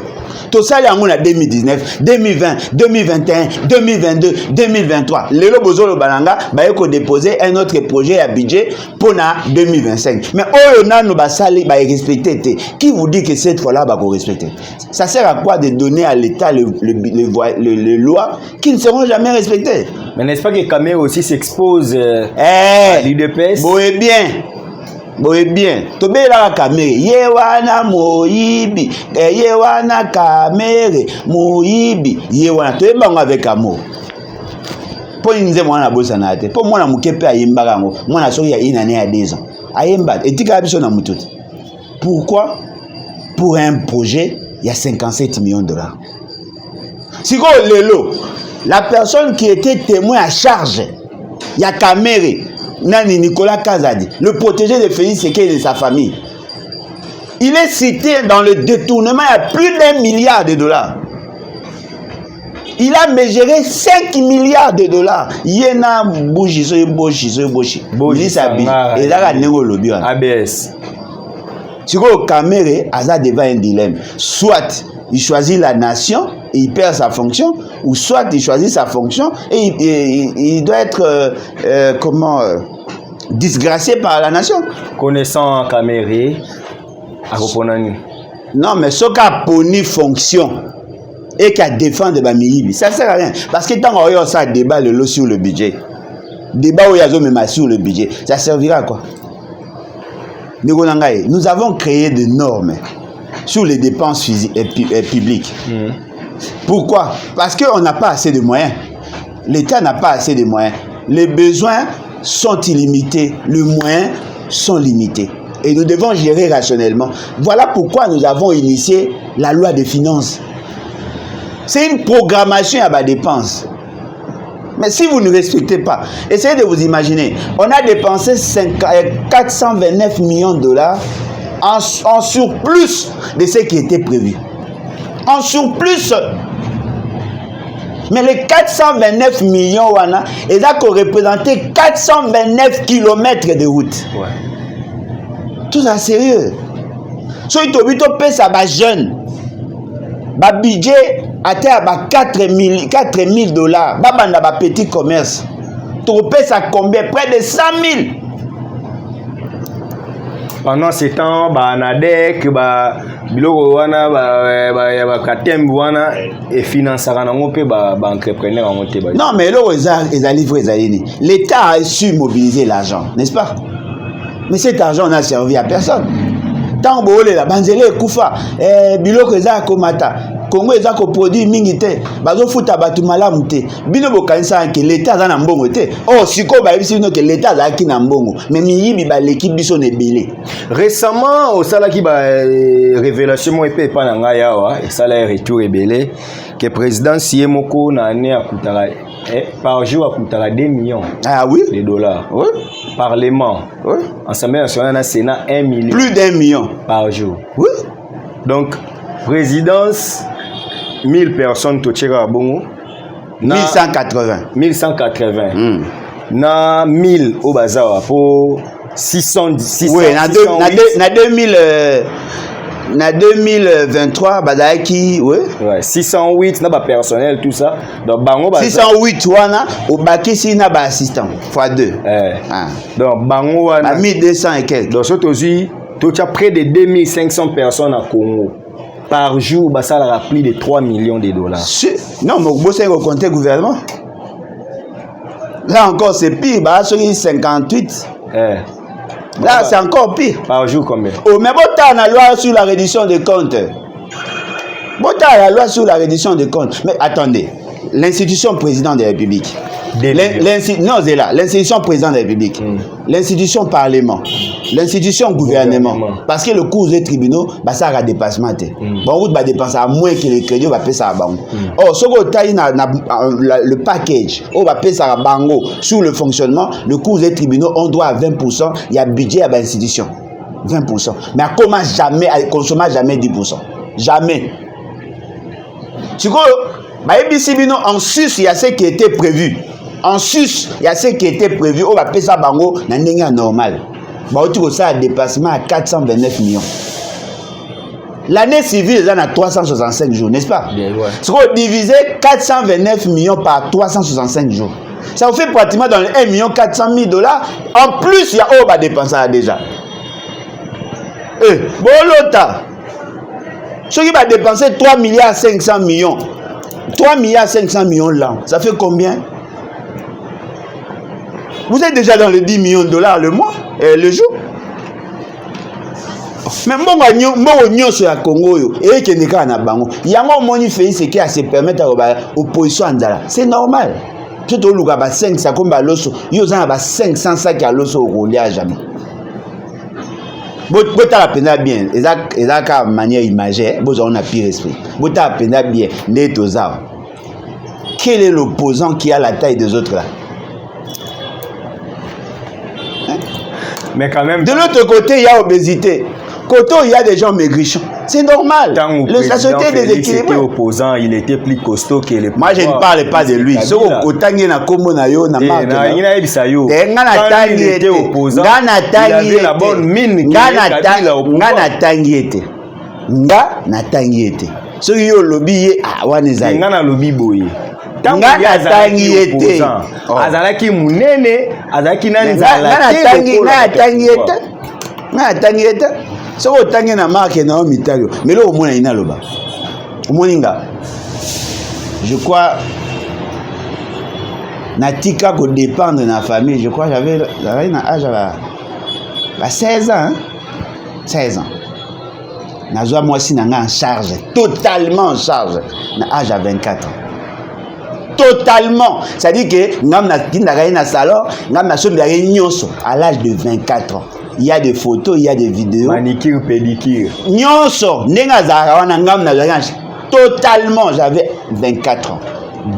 Tout ça, il y a 2019, 2020, 2021, 2022, 2023. Le Bozolo Balanga va déposer un autre projet à budget pour 2025. Mais oh, on a nos basali va respecter. Qui vous dit que cette fois-là va respecter? Ça sert à quoi de donner à l'État les lois qui ne seront jamais respectées? Mais n'est-ce pas que Kamé aussi s'expose à l'UDPS? Bon et bien. Boye bien, tobela kamere yewana moyibi yewana kamere moyibi yewana toyeba ngo avec amour. Po nze mwana bosa na te, po mwana mukepe ayemba kango, mwana soki ya inane ya 2 ans. Ayemba etika biso na mututi. Pourquoi? Pour un projet, il y a 57 millions de dollars. Siko lelo, la personne qui était témoin à charge, il y a kamere Nani Nicolas Kazadi, le protégé de Félix Sekei et de sa famille. Il est cité dans le détournement à plus d'1 milliard de dollars. Il a mesuré 5 milliards de dollars. Yena Boshi. Et là, ABS. Si vous Kamere, Aza devant un dilemme. Soit il choisit la nation et il perd sa fonction, ou soit il choisit sa fonction et il doit être disgracié par la nation. Connaissant Kamere, à Roponani. Non, mais ce qui a poni fonction et qui a défendu Bamiyibi, ça ne sert à rien. Parce que tant qu'on a ça débat le sur le budget, débat où il y a même sur le budget, ça servira à quoi? Nous avons créé des normes sur les dépenses publiques. Pourquoi? Parce qu'on n'a pas assez de moyens. L'État n'a pas assez de moyens. Les besoins sont illimités, les moyens sont limités. Et nous devons gérer rationnellement. Voilà pourquoi nous avons initié la loi des finances. C'est une programmation à bas dépenses. Mais si vous ne respectez pas, essayez de vous imaginer, on a dépensé 429 millions de dollars en surplus de ce qui était prévu. En surplus. Mais les 429 millions, ils ont représenté 429 kilomètres de route. Ouais. Tout ça sérieux. Si tu as ça, jeune, le budget atteint 4 000 dollars. Babanda ba petit commerce. Tu payes ça combien? Près de 100 000. Pendant ce temps, Nadek, biloko wana katembu wana et financera na ngope entrepreneur ngote ba. Non, mais là ils a livré l'État a su mobiliser l'argent, n'est-ce pas? Mais cet argent n'a servi à personne. Tant que la banzele kufa biloko eza komata Congo eza ko produit mingi te bazo futa batu malamu te bino bokanisa ke l'État za na mbongo te oh siko ba yebisi bino ke l'État za ki na mbongo mais miyibi ba l'équipe biso ne belé. Récemment au salaki ba révélation mo epe pa na nga yawa et salaire retour ebelé que président Siemoko na année akutara par jour akutara 2 millions. Ah oui, de dollars. Oui. Parlement. Oui. Assemblée nationale na Sénat 1 million. Plus d'1 million par jour. Oui. Donc présidence 1000 personnes to tchera bongo 1180. 1180. na 1000 au bazawa pour 600 oui na 2023 bazaki oui 608 na ba personnel tout ça donc bango 608 wana obakisi na ba assistant x2 donc bango wana 1200 et quelques donc surtout tu as près de 2500 personnes à Congo par jour bah ça a plus de 3 millions de dollars non mais vous savez compter gouvernement là encore c'est pire bah sur 58 là, c'est encore pire. Par jour, combien? Oh, mais bon, tu as la loi sur la reddition des comptes. Bon, tu as la loi sur la reddition des comptes. Mais attendez, l'institution président de la République. Non, c'est là. L'institution président de la République. L'institution parlement. L'institution gouvernement. Parce que le cours des tribunaux, bah, ça a dépassement. Bon, vous va dépenser à moins que les crédits, on va payer ça à bango. Oh, ce que tu as le package, on va payer ça à bango sur le fonctionnement. Le cours des tribunaux, on doit à 20%. Il y a budget à l'institution. 20%. Mais à comment jamais, à consommer jamais 10%. Jamais. Tu vois, bah, en sus, il y a ce qui était prévu. En sus, il y a ce qui était prévu. On va payer ça bango dans le normal. Bah, tu vois ça à dépassement à 429 millions. L'année civile, on a 365 jours, n'est-ce pas? Bien, ouais. Si on divise 429 millions par 365 jours, ça vous fait pratiquement dans les 1 400 000 dollars. En plus, il y a on va dépenser ça déjà. Bon, l'autre, ceux qui vont dépenser 3 milliards 500 millions, 3 milliards 500 millions là, ça fait combien? Vous êtes déjà dans les 10 millions de dollars le mois, le jour. Mais bon, sur la Congo, et qui n'est pas en Bango. Il y a un moni fait ce qui a se permettre à l'opposition à Ndala. C'est normal. Tout le monde a 500 comme l'osso. Il y a 500 sacs à l'osso au Rwanda jamais. Vous avez la bien. Et ça, de manière imagée, vous avez un pire esprit. Vous avez la bien. Quel est l'opposant qui a la taille des autres là? Mais quand même. De l'autre côté, il y a obésité. Côté, il y a des gens maigrichons. C'est normal. La société des équilibres. Opposant, il était plus costaud que les. Moi, je ne parle pas de lui. Ce que na kombo na yo na marque. Il était opposant. Il avait la bonne mine. Na tangiete. Ce qui yo lobby ah wanezai. Ngana lobby boye. Ngana tangiete. Azalaki munene, azalaki nani na tangiete. Ce que tangi na marque na mitario. Mais là au moins ina loba. Au moins nga. Je crois natika ko dépendre de la famille, je crois j'avais un âge à 16 ans. Hein? 16 ans. Nazwa moi si nanga en charge, totalement en charge. Na âge à 24 ans. Totalement. C'est-à-dire que ngam na kinda na salon, ngam na sombe nyonso à l'âge de 24 ans. Il y a des photos, il y a des vidéos. Manicure, pédicure. Nyonso, nenga zara wana ngam na totalement, j'avais 24 ans.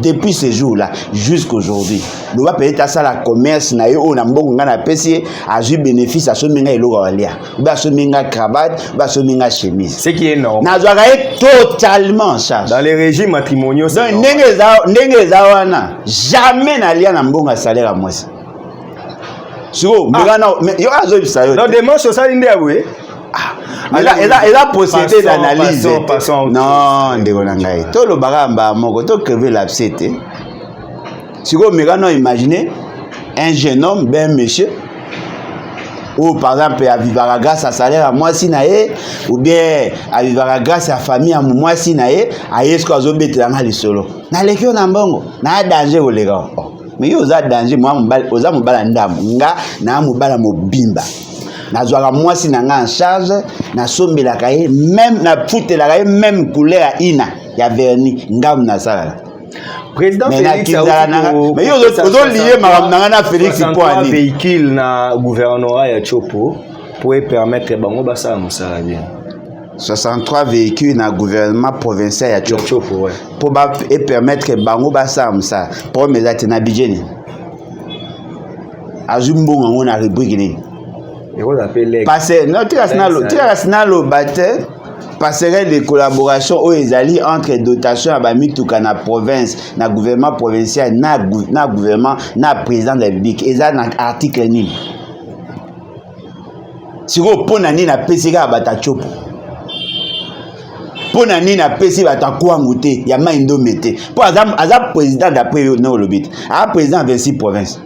Depuis ce jour-là jusqu'à aujourd'hui, nous va payer ça la commerce na yo na mbongo ngana pesi a eu bénéfice à ce minga eloko walia. Ba ce minga cravate, ba ce minga chemise. Ce qui est normal. Na zara totalement en charge. Dans les régimes matrimoniaux, donc ndenge za wana jamais na lia na mbongo à salaire à moi. Siko mbana yo azo bisa yo. Donc demain sur ça inde aboué. Elle a procédé d'analyse. Non, ndeko tout le baramba moko to crever l'abcès. Si vous imaginez un jeune homme, ben monsieur, ou par exemple à vivre grâce à salaire à moi si naé, ou bien à vivre grâce à famille à moi si naé, à est-ce qu'on a bête dans les solo. Na lekio na mbongo, na danger au les gars. Mais yo za danger moi oza mobala ndamu, nga na mobala mobimba. Nazwaka mwasi nanga en charge na sombela kaye même na futela kaye même couleur ina ya vernis ngam na sala président Félix mais yo zo lié makamnanga na Félix Poani véhicule na gouvernorat ya Chopo pour permettre bango basa musala bien 63 véhicules na gouvernement provincial ya Chopo ouais pour permettre bango basa musala pour mes atena bijeni azumbo ngo na rubrique ni parce que non tika sinalo bate passerelle de collaboration aux ezali entre dotation à bamituka na province na gouvernement provincial na gouvernement na président de la République eza na article nini siko pona nini na pesika bata chopo pona nini na pesi bata kwangu te ya maindo mete po aza président d'après no lobit a président 26 provinces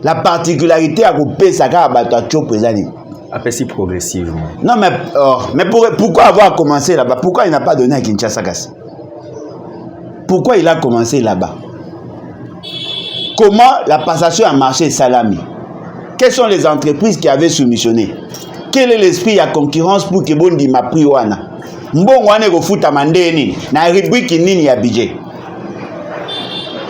la particularité à kopesa ka bata chopo eza nini Apprécie progressivement. Non, mais pourquoi avoir commencé là-bas? Pourquoi il n'a pas donné à Kinshasa Kassi? Pourquoi il a commencé là-bas? Comment la passation a marché Salami? Quelles sont les entreprises qui avaient soumissionné? Quel est l'esprit à concurrence pour que Bondi m'a pris wana? Mbon wane go futa mandeni na rubrique nini ya budget?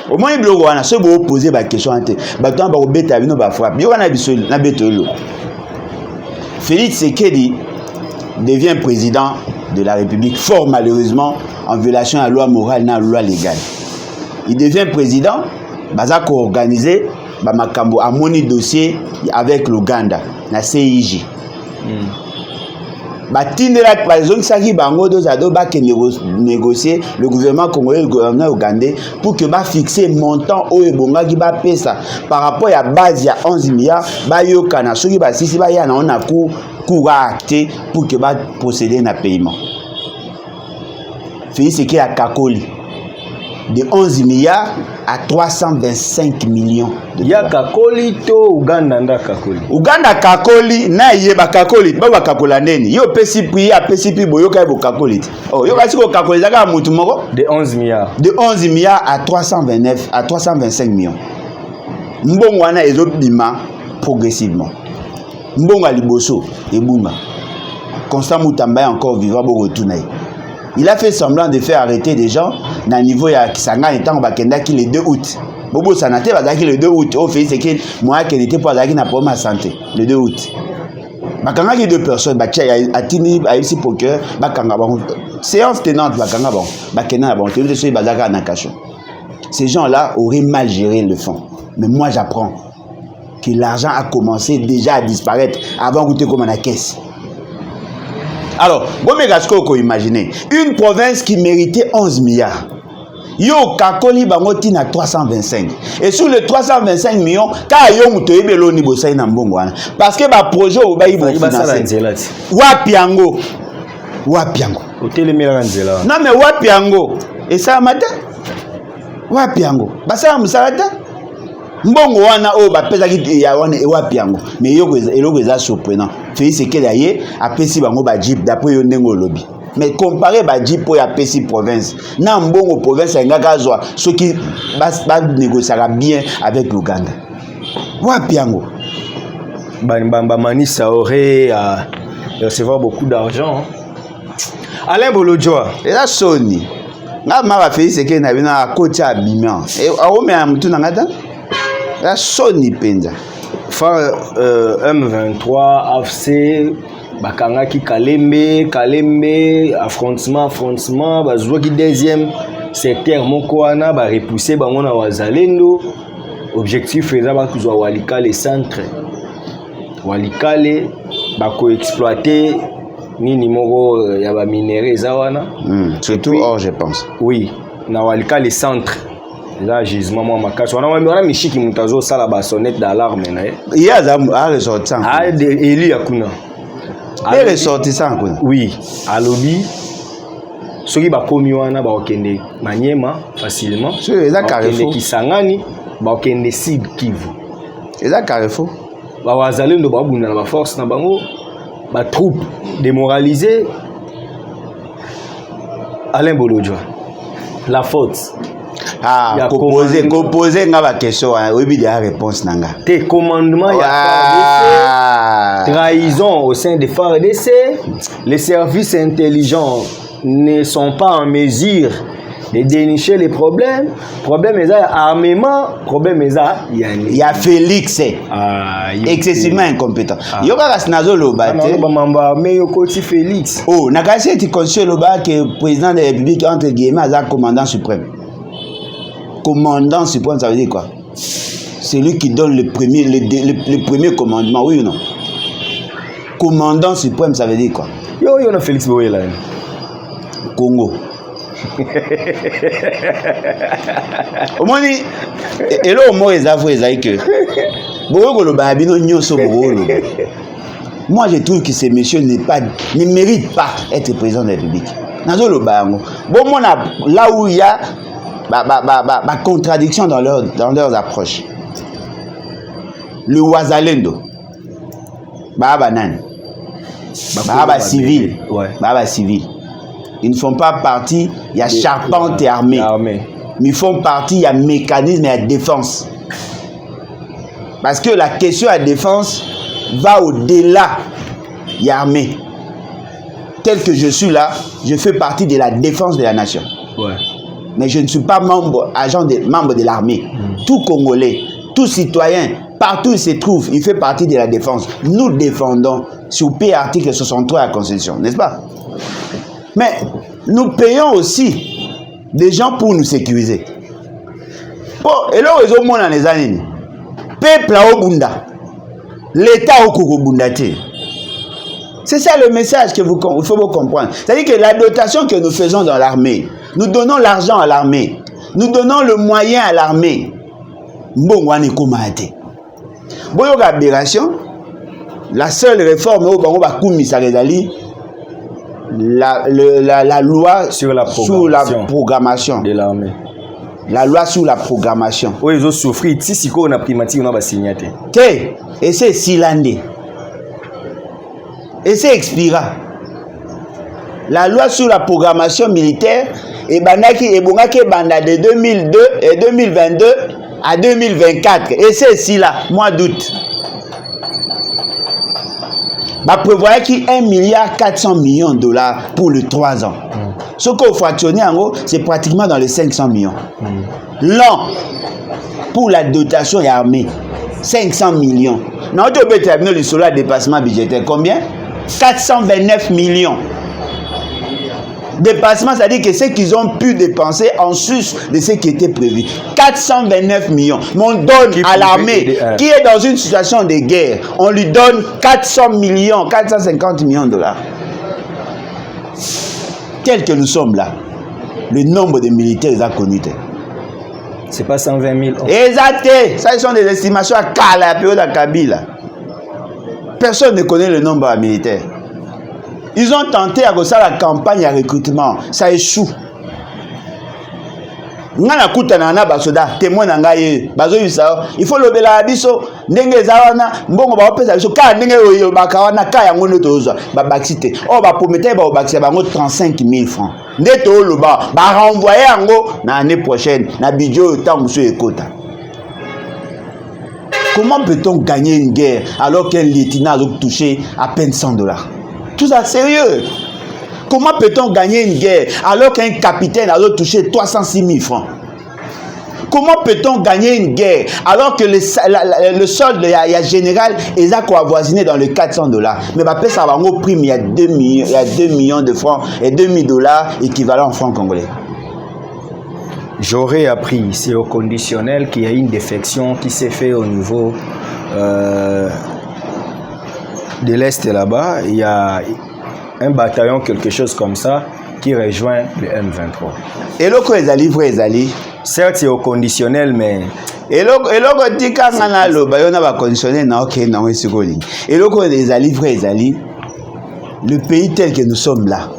Au moins il bloque wana, c'est pour poser la question ante. Baton ba obeta bino ba frappe. Yo wana biso na betolo. Félix Tshisekedi devient président de la République, fort malheureusement, en violation à la loi morale et à la loi légale. Il devient président, Bazako organisé, Bamakambo a moni dossier avec l'Ouganda, la CIJ. Batindela par exemple saki bango dozado ba négocier le gouvernement congolais le gouvernement ougandais pour que ba fixer montant au ebonga ki ba pesa par rapport à base ya 11 milliards ba yokana soki ba sisi ba ya na on a cours acté pour que ba procéder na paiement. Félix Tshisekedi a kakoli de 11 milliards à 325 millions de dollars. Ya kakoli to Uganda nda kakoli. Uganda kakoli na yeba kakoli ba kakola neni. Yo pesi pri a pesi pri boyo ka bo kakoli. Oh yo kasi ko kakoli zaka mutu moko de 11 milliards. De 11 milliards à 329 à 325 millions. Mbongo wana ezobima progressivement. Mbongo liboso ebunga. Constant Mutamba encore vivant bo retourner. Il a fait semblant de faire arrêter des gens dans le niveau ya Kisanga étant bakenda qui le 2 août. Bobo Sanate bazaki le 2 août. Au fait c'est que moi qui était pour bazaki na problème de santé le 2 août. Bakanga qui 2 personnes batia atini a ici procureur bakanga bon séance tenante bakanga bon bakena bon tu sais bazaka na cachot. Ces gens-là auraient mal géré le fonds. Mais moi j'apprends que l'argent a commencé déjà à disparaître avant que tu comme la caisse. Alors, vous imaginez, une province qui méritait 11 milliards. Yo kakoli bangoti na 325. Et sur les 325 millions, ka yo mutoyebe lo ni bosai na mbongo wana. Parce que ba projet o ba ibo financer. Wapiango. Wapiango. Otelemela nzela. Non mais wapiango. Et ça mata? Wapiango. Basa musalata? Mbongo wana o ba pesa ki ya wana e wapiango. Mais yo eloko eza surprenant. Félix Tshisekedi aye apesi bango ba jeep d'après yo ndengo lobby. Mais comparé ba jeep po ya pesi province. Na mbongo province ngaka zwa ceux qui ba négocier bien avec l'Ouganda. Wapiango. Bamba Manisa aurait à recevoir beaucoup d'argent. Alain Bolodjoa. Et là Sony. Na ma Félix Tshisekedi na bina coach abimant. Et a ome amtu na ngata? La Sony Penza. M23, AFC, Bakanga qui Kalembe, affrontement, Bazouaki qui deuxième secteur, Mokoana, ba repoussé, Bangona Wazalendo. Objectif est d'avoir que Walikale centre. Walikale, Bako exploiter, ni numéro, yaba minéré, Zawana. Surtout or, je pense. Oui, na Walikale centre. Là, gisement, moi, ma casse. On a mis Michi qui monte ça la sonnette d'alarme. Il y a un ressortissant. Ah, Eli Akuna. Des ressortissants. Oui, à lobby. Ceux qui ont commis wana ba okende Maniema facilement. C'est ça Carrefour. Kisangani ba okende Sud Kivu. C'est ça Carrefour. Ba wazalendo ba bunda ba force na bango ba troupe démoralisée. Alain Bolodjoa. La faute. Ah, composer nga ba question oui bi la réponse nanga. Tes commandements trahison au sein des FARDC, les services intelligents ne sont pas en mesure de dénicher les problèmes. Problème est armement, problème est il y a Félix excessivement incompétent. Yo ba sinazo loba te. Mais yo koti Félix. Oh, na kasi ti conscient loba que président de la République entre guillemets a commandant suprême. Commandant suprême, ça veut dire quoi? C'est lui qui donne le premier commandement, oui ou non? commandant suprême, ça veut dire quoi? Yo, on a Félix Boé là. Congo. Au moins, et là, au moins, ils avouent que moi, je trouve que ces messieurs ne méritent pas être président de la République. Bon, là où il y a ma contradiction dans leurs approches. Le Ouazalendo, civil, civil. Ils ne font pas partie, il y a charpente et armée. Mais ils font partie, il y a mécanisme et la défense. Parce que la question de la défense va au-delà, il y a armée. Tel que je suis là, je fais partie de la défense de la nation. Ouais. Mais je ne suis pas membre de l'armée. Tout Congolais, tout citoyen, partout où il se trouve, il fait partie de la défense. Nous défendons sur P article 63 de la Constitution, n'est-ce pas? Mais nous payons aussi des gens pour nous sécuriser. Bon, et là, ils ont mon dans les années. Peuple à Obunda. L'État au Kogobundate. C'est ça le message qu'il faut vous comprendre. C'est-à-dire que la dotation que nous faisons dans l'armée, nous donnons l'argent à l'armée, nous donnons le moyen à l'armée. Bon, aberration. La seule réforme au Bango Bakoumi Sarezali, la loi sur la programmation de l'armée. La loi sur la programmation. Oui, ils ont souffert. Si on a primatique, on va signer. Et c'est silandé. Et c'est expira. La loi sur la programmation militaire est banda de 2002 et 2022 à 2024. Et c'est ici là, mois d'août. Bah prévoyait qu'il y a 1,4 milliard de dollars pour les 3 ans. Ce qu'on fractionne en gros, c'est pratiquement dans les 500 millions. L'an pour la dotation armée, 500 millions. Non, tu peux terminer le solo à dépassement budgétaire. Combien? 429 millions. Dépassement, c'est-à-dire que ce qu'ils ont pu dépenser en sus de ce qui était prévu. 429 millions. Mais on donne à l'armée qui est dans une situation de guerre, on lui donne 400 millions, 450 millions de dollars. Tel que nous sommes là, le nombre de militaires est connu. C'est pas 120 000. Exact. Ça, ce sont des estimations à la période de Kabila. Personne ne connaît le nombre de militaires. Ils ont tenté à faire la campagne à recrutement. Ça échoue. Il faut le bela biso ndenge zawana mbongo ba opesa biso ka ndenge oyo bakawana ka yango ndotozo ba baxité o ba prometteur ba baxé bango 35 000 francs ndeto loba ba renvoyer yango na année prochaine na budget tant monsieur ekota. Comment peut-on gagner une guerre alors qu'un lieutenant a touché à peine $100? Tout ça sérieux. Comment peut-on gagner une guerre alors qu'un capitaine a touché 306 000 francs? Comment peut-on gagner une guerre alors que le solde général est avoisiné dans les $400? Mais ça va au prime, il y a 2 millions de francs et $2,000 équivalent en francs congolais. J'aurais appris, c'est au conditionnel qu'il y a une défection qui s'est faite au niveau de l'Est là-bas. Il y a un bataillon, quelque chose comme ça, qui rejoint le M23. Et là, quand ils allaient, certes, c'est au conditionnel, mais... Et là, quand dit quand on a le bataillon va conditionner, non, ok, non, c'est quoi? Et là, quand ils allaient, le pays tel que nous sommes là,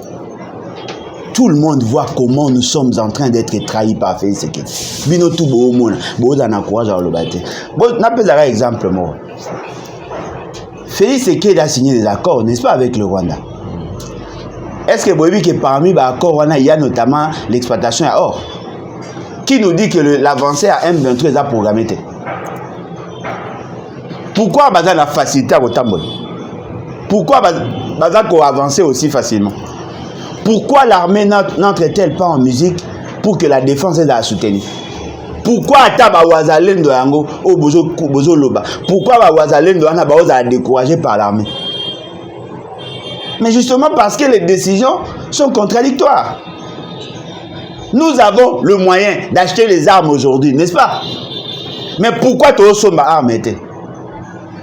tout le monde voit comment nous sommes en train d'être trahis par Félix Tshisekedi. Bino tout beau monde, beau dans la courage à le battre. Bon, n'appelle un exemple moi. Félix Tshisekedi a signé des accords, n'est-ce pas, avec le Rwanda? Est-ce que vous voyez que parmi les accords, il y a notamment l'exploitation à or? Qui nous dit que l'avancée à M23 est programmée? Pourquoi Bazan a facilité à Otambol? Pourquoi Bazan a avancé aussi facilement? Pourquoi l'armée n'entre-t-elle pas en musique pour que la défense est à la soutenir? Pourquoi Ataba Wazalendo Yango au Bozo Loba? Pourquoi Wazalendo Yango a découragé par l'armée? Mais justement parce que les décisions sont contradictoires. Nous avons le moyen d'acheter les armes aujourd'hui, n'est-ce pas? Mais pourquoi tu as armes?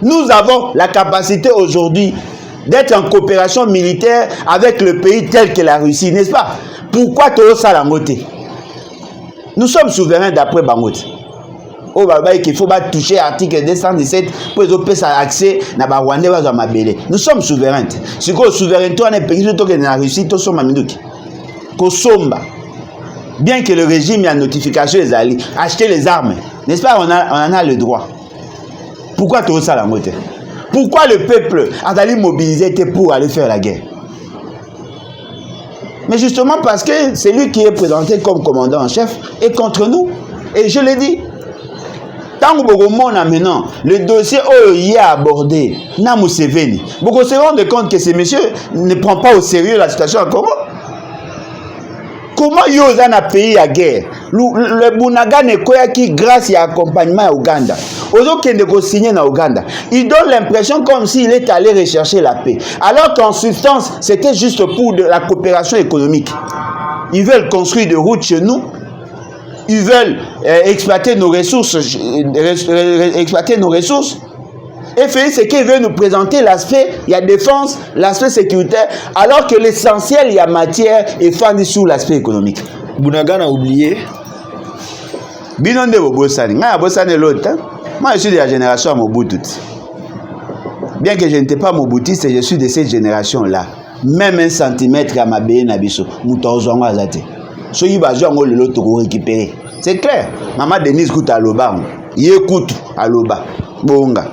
Nous avons la capacité aujourd'hui d'être en coopération militaire avec le pays tel que la Russie, n'est-ce pas? Pourquoi tout ça la moté? Nous sommes souverains d'après Bangote. Oh baba qu'il faut pas toucher l'article 217 pour les opérer accès na ba Rwandais ba mabele. Nous sommes souverains. Si quoi souveraineté on est pays tout que na Russie tout sommes minduki. Ko somba. Bien que le régime y a notification les alliés acheter les armes, n'est-ce pas? On en a le droit. Pourquoi tout ça la moté? Pourquoi le peuple a allé mobiliser pour aller faire la guerre? Mais justement parce que c'est lui qui est présenté comme commandant en chef est contre nous. Et je l'ai dit. Tant que vous maintenant le dossier y est abordé, na Museveni, vous se rendez compte que ces messieurs ne prennent pas au sérieux la situation en Congo. Comment ils ont un pays à guerre? Le Bunaga ne koya qui grâce à accompagnement à Ouganda. Aux qui ne signé na Ouganda, il donne l'impression comme s'il est allé rechercher la paix. Alors qu'en substance, c'était juste pour de la coopération économique. Ils veulent construire des routes chez nous. Ils veulent exploiter nos ressources, Et fait ce qu'ils veulent nous présenter l'aspect, il y a défense, l'aspect sécuritaire, alors que l'essentiel, il y a matière et fondé sur l'aspect économique. Bunaga a oublié. Binonde Bobosani, l'autre. Moi, je suis de la génération Mobutu. Bien que je n'étais pas Mobutiste, je suis de cette génération-là. Même un centimètre à ma béé nabiso, Moutozongo Azate. Soyi bazongo le lot to récupérer. C'est clair. Maman Denise Kout à Loba. Yékout à Loba. Bonga.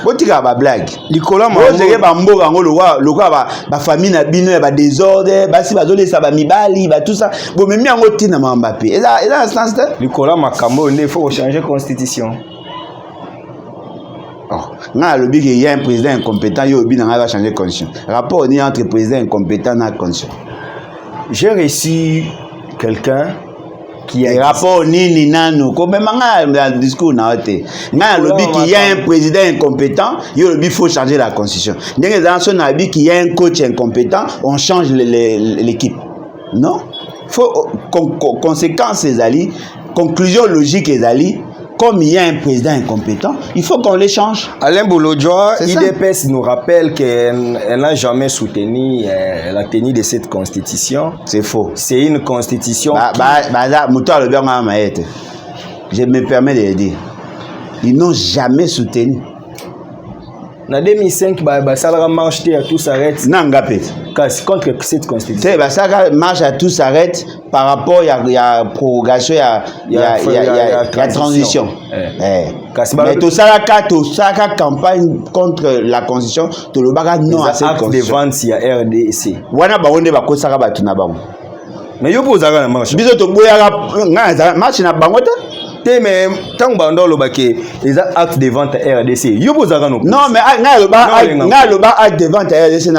Botika ba blague. Likola mo zeke ba mboka ngo lokwa ba famille na bino ba désordre, ba si bazole sa ba mibali, ba tout ça. Bon même yango tina Mbappé. Et là instance là. Likola makambo il faut changer constitution. Oh, nga lobi que il y a un président incompétent, yo bi na va changer constitution. Rapport ni entre président incompétent na constitution. J'ai reçu quelqu'un qui a rapport ni nano comme même dans discours na ote nga lobi qu'il y a un président incompétent, il faut changer la constitution. Ndenge dans son avis qu'il y a un coach incompétent, on change l'équipe. Non, faut conséquence ces alliés, conclusion logique les alliés. Comme il y a un président incompétent, il faut qu'on les change. Alain Boulodjoa, IDPS nous rappelle qu'elle n'a jamais soutenu la tenue de cette constitution. C'est faux. C'est une constitution. Je me permets de le dire. Ils n'ont jamais soutenu. En 2005, ça marche à tout s'arrête. Contre cette constitution. Ça marche à tout s'arrête par rapport à la prorogation, il y a transition. Mais tout ça, la campagne contre la constitution, tout le bagarre non à cette constitution. De vente, il y a RDC. Wana baonde bakosaka batuna bango. Mais yo posaka na marche. Biso to boyaka nga marche na bango ta. Mais tant que le baquet, les actes de vente RDC, non, mais acte de vente RDC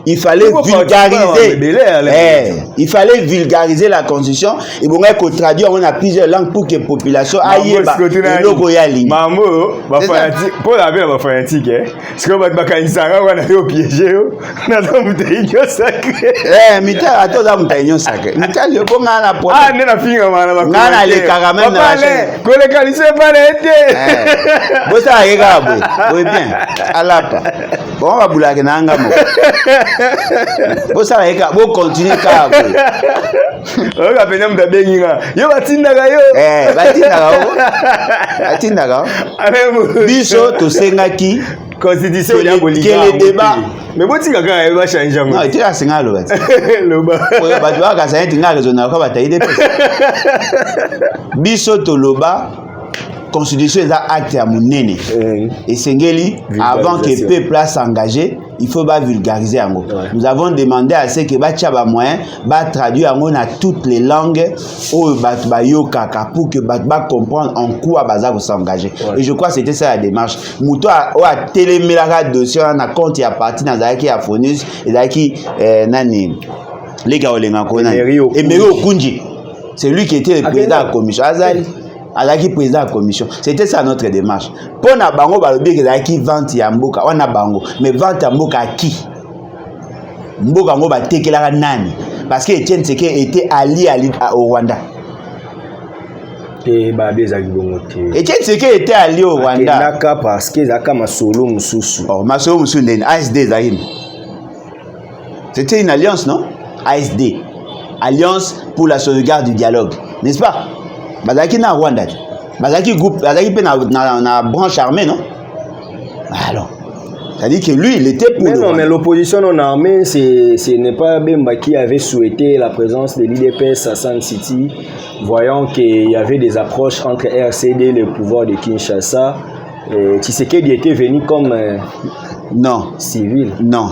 il fallait vulgariser. Il fallait vulgariser la constitution. Et bon, qu'on traduit, on a plusieurs langues pour que la population aille le logo yali. Maman, pour la vie, fanatique, parce que on a eu piégé, on a eu un sacré. Mita, attends, on a eu un sacré. Mita, le bon, on a pour. Ah, on a fini, on a les caramels. Collecalisé par l'été. Vous savez, oui bien. Alapa. Bon, on va bouler nanga mo. Vous savez, vous continuez car. On va venir me bénir. Yo batinda ga yo. Batinda ga. Biso to sengaki constitution ya bolika. Quel débat. Mais bon tika ga va changer. Non, tu as singa lo bat. Loba. Ba ba ka sa tinga raisonnable ko bataille de pesa. Biso to loba constitution est acte à monene et sengeli avant que le peuple s'engage, il faut pas vulgariser en gros. Nous avons demandé à ce que ba moyen ba traduire en à toutes les langues au ba yoka pour que ba comprendre en quoi baza s'engager. Et je crois que c'était ça la démarche. Muto a télémélara dossier na compte ya parti na zaki ya Fonus et zaki nani les gars olenga ko nani Emery Okunji. C'est lui qui était le président de la commission. Azali président de la commission. C'était ça notre démarche. Pour na bango balobi que qui vente ya mboka, on a bango, mais vente ya mboka à qui? Mboka ngo ba tekela nani? Parce que Etienne Tshisekedi était allié au Rwanda. te babé ezaki bongo te. Etienne Tshisekedi était allé au Rwanda. Naka parce que ezaka masolo mususu. Oh, masolo mususu ndeni ASD ezaki. C'était une alliance, non? ASD. Alliance pour la sauvegarde du dialogue. N'est-ce pas? Bazaki na Rwanda. Bazaki groupe, bazaki pe na branche armée, non? Alors, c'est-à-dire que lui, il était pour. Mais non, mais l'opposition non armée, ce n'est pas Bemba qui avait souhaité la présence de l'IDPS à Sun City, voyant qu'il y avait des approches entre RCD et le pouvoir de Kinshasa. Tshisekedi était venu comme non civil. Non.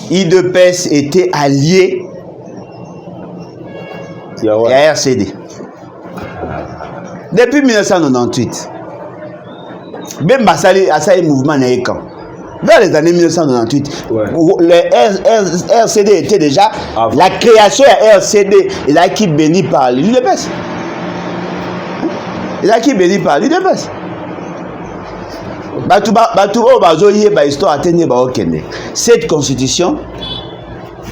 IDPS était allié à RCD. Depuis 1998. Bemba a sali mouvement naïkan. Vers les années 1998, ouais. Le RCD était déjà la création de RCD. Il a qui béni par l'UDPS. Il a qui béni par l'UDPS. Cette constitution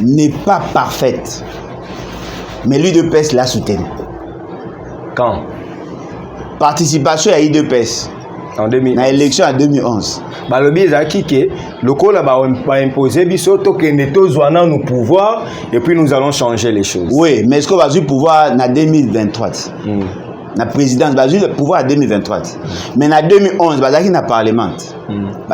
n'est pas parfaite, mais l'UDPS l'a soutenue. Quand? Participation à l'UDPS. En 2011. Na élection en 2011. Le biais est le col va imposer bisoto que nous nous pouvoir et puis nous allons changer les choses. Oui, mais est-ce qu'on va avoir pouvoir en 2023? La présidence va avoir le pouvoir en 2023. Mais en 2011, va avoir le parlement.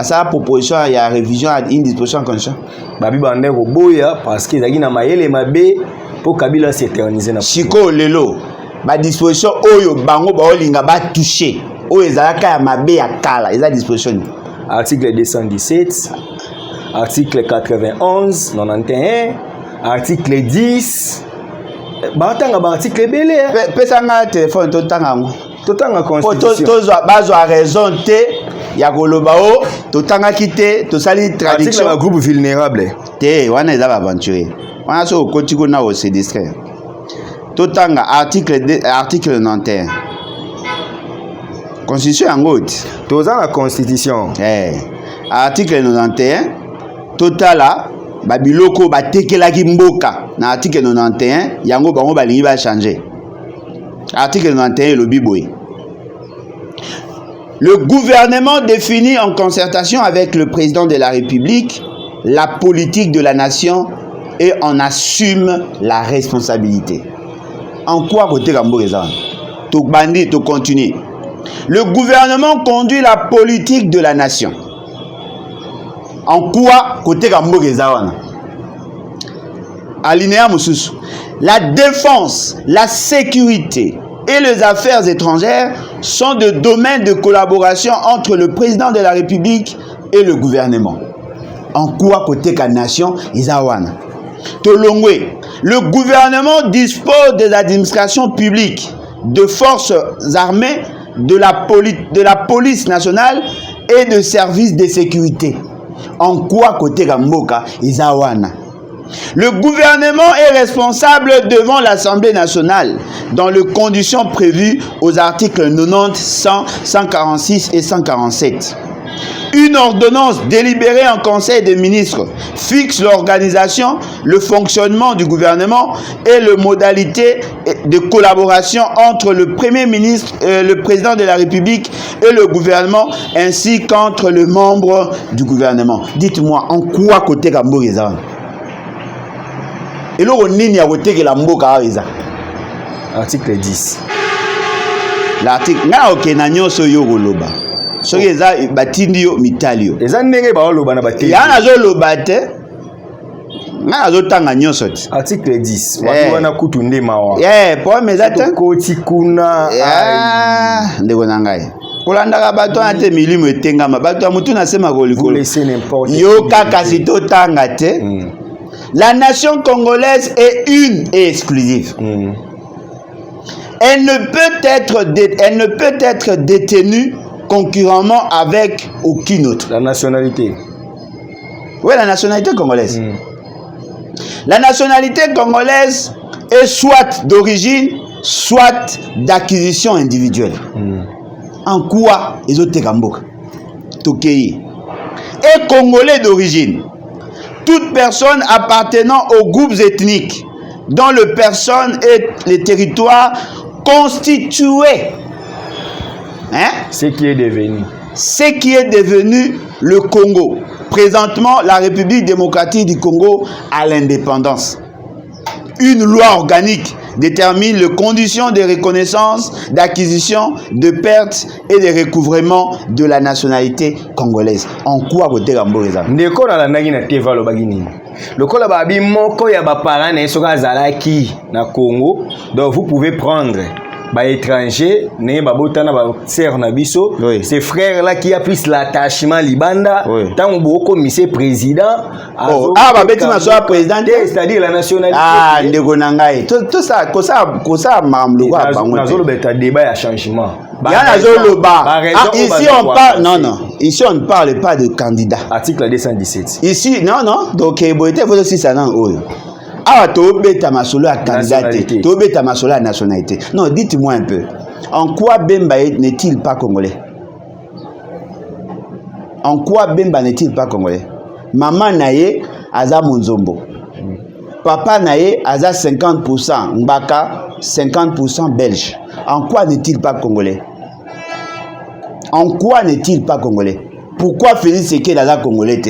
Ça proposition, il y a révision à une disposition comme ça. Babi bande ko boya parce que zaki na mayele mabe pour Kabila s'éterniser na. Chiko lelo, ba disposition oyo bango ba olinga ba toucher. Oh, ils ont mabe ya kala, ils ont disposition. Article 217, article 91, 91, article 10. Batanga ba article belé. Pesanga téléphone totanga ngo. Totanga constitution. Tozo bazo a raison te ya koloba o totanga kité to sali traduction. Article groupe vulnérable. Te wana eza aventurier. Wana so kotiko na o se distraire. Totanga article 91. Constitution en route. Tous la constitution. Article 91. Totala babiloko batekelaki mboka na article 91 yango bango balingi ba changer. Article 91 le biboy. Le gouvernement définit en concertation avec le président de la République la politique de la nation et en assume la responsabilité. En quoi côté Gamboreza? To bandi to continue. Le gouvernement conduit la politique de la nation. En quoi côté Gamboreza? Alinéa Moussus. La défense, la sécurité et les affaires étrangères sont de domaines de collaboration entre le président de la République et le gouvernement. En quoi côté la nation Isawana? Tolongwe. Le gouvernement dispose des administrations publiques, de forces armées, de la police nationale et de services de sécurité. En quoi côté Gamboka Isawana? Le gouvernement est responsable devant l'Assemblée nationale dans les conditions prévues aux articles 90, 100, 146 et 147. Une ordonnance délibérée en Conseil des ministres fixe l'organisation, le fonctionnement du gouvernement et les modalités de collaboration entre le Premier ministre, le président de la République et le gouvernement, ainsi qu'entre les membres du gouvernement. Dites-moi, en quoi côté Gamboreza? Et là, on est à côté de la mboka. Article 10. L'article, na ok na nyoso yo goloba. Soki eza batindi yo mitali yo. Eza ndenge ba loba na batindi. Ya na zo loba te. Na zo tanga nyoso te. Article 10. Watu wana kutu ndema wa. Po meza te. Koti kuna. Ndeko na ngai. Kolandaka bato ate milimo etengama. Bato ya mutu na sema kolikolo. Vous laissez n'importe. Yo kaka sito tanga te. La nation congolaise est une et exclusive. Elle ne peut être détenue concurremment avec aucune autre. La nationalité. Oui, la nationalité congolaise. La nationalité congolaise est soit d'origine, soit d'acquisition individuelle. En quoi ils ont été Gamboka? Tokei. Et congolais d'origine. Toute personne appartenant aux groupes ethniques dont les personnes et les territoires constitué ce qui est devenu le Congo. Présentement, la République démocratique du Congo a l'indépendance. Une loi organique détermine les conditions de reconnaissance, d'acquisition, de perte et de recouvrement de la nationalité congolaise. En quoi côté Gamboreza? Ndeko na landaki na teva lo bagini. Lokola babi moko ya ba parents na soka zalaki na Congo, donc vous pouvez prendre ba étranger né ba botana ba sœur na biso, ces frères là qui a plus l'attachement libanda tant boko monsieur président ba beti na so président c'est-à-dire la nationalité ndeko na ngai tout ça kosa mamlo kwa bango na zolo beta débat ya changement ici on parle ici on ne parle pas de candidat. Article 217 ici non donc boité faut aussi ça non ah, Tobeta Masolo à candidaté, Tobeta Masolo à nationalité. Non, dites-moi un peu. En quoi Bemba n'est-il pas congolais? En quoi Bemba n'est-il pas congolais? Maman Naye, Aza Monzombo. Papa Naye, Aza 50%. Mbaka, 50% belge. En quoi n'est-il pas congolais? En quoi n'est-il pas congolais? Pourquoi Félix Seked Aza congolais?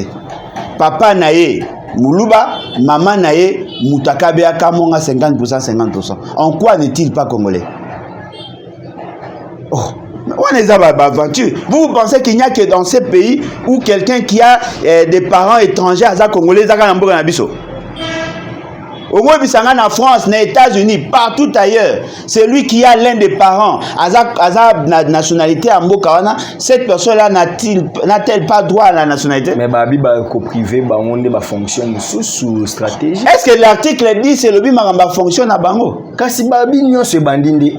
Papa Naye, Moulouba, maman Naye, Moutakabe Akamonga 50%. En quoi n'est-il pas congolais? Oh, on est à l'aventure. Vous pensez qu'il n'y a que dans ces pays où quelqu'un qui a des parents étrangers à congolais, au moins, en France, aux États-Unis, partout ailleurs, celui qui a l'un des parents, à la nationalité à Mbokawana, cette personne-là n'a-t-elle pas droit à la nationalité? Mais Babi, privé, on a fonction sous stratégie. Est-ce que l'article dit que le Bimaramba fonctionne à Bango? Kasi Babi, nous se bandindi.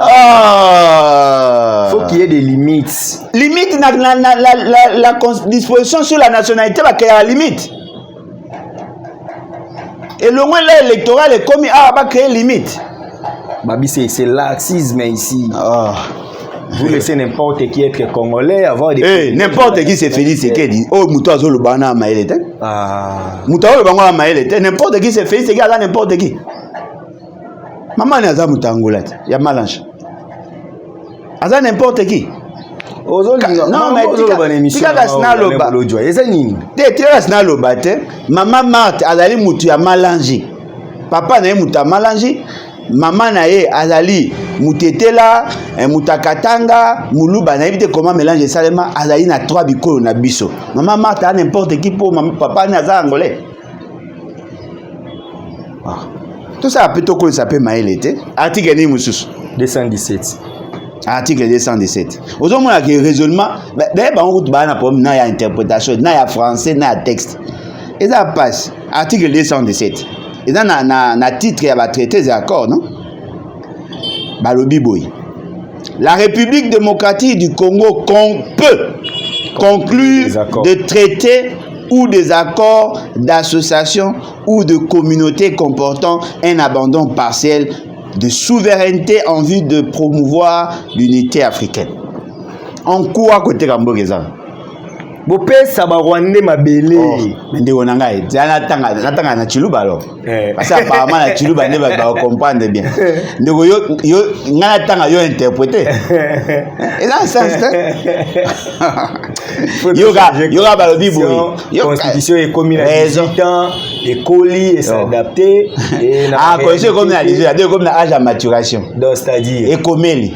Faut qu'il y ait des limites. Limite, la disposition sur la nationalité va créer la limite. Et le moins l'électoral est commis à créer limite. Babi, c'est laxisme ici. Vous laissez n'importe qui être congolais, avoir des... n'importe qui c'est Félix Seked. Oh, Moutazo le bana maëlete. Moutazo le bana maëlete. N'importe qui c'est Félix Seked, n'importe qui. Maman n'est pas Moutangolat. Il y a Malange. Aza n'importe qui. Non, mais maman Marthe azali mutu ya malangi, papa na mutu ya malangi, maman na ye azali mutetela, mutakatanga, muluba na éviter comment mélanger salema azali na trois bikolo na biso. Maman Marthe a n'importe qui pour papa na za angolais. Tout ça peut être que ça peut maïlete. Article ni mususu 217. Article 217. Aujourd'hui, il y a un raisonnement. D'ailleurs, on a un problème, il y a interprétation, il y a français, il y a texte. Et ça passe. Article 217. Et dans le titre, il y a un traité d'accord, non? La République démocratique du Congo peut conclure des traités ou des accords d'association ou de communauté comportant un abandon partiel de souveraineté en vue de promouvoir l'unité africaine. En quoi côté Gamboreza? Bopesa ba Rwandais mabele. Mende onangai, natanga na Chiluba alors. Parce que apparemment la Chiluba ne va pas comprendre bien. Ndeko yo ngana tanga yo interpréter. Et dans ce sens yoga balobi boy. Constitution est comme la 18 ans, les colis et s'adapter et constitution comme la 18 ans, comme l'âge à maturation. Donc c'est-à-dire et komeli.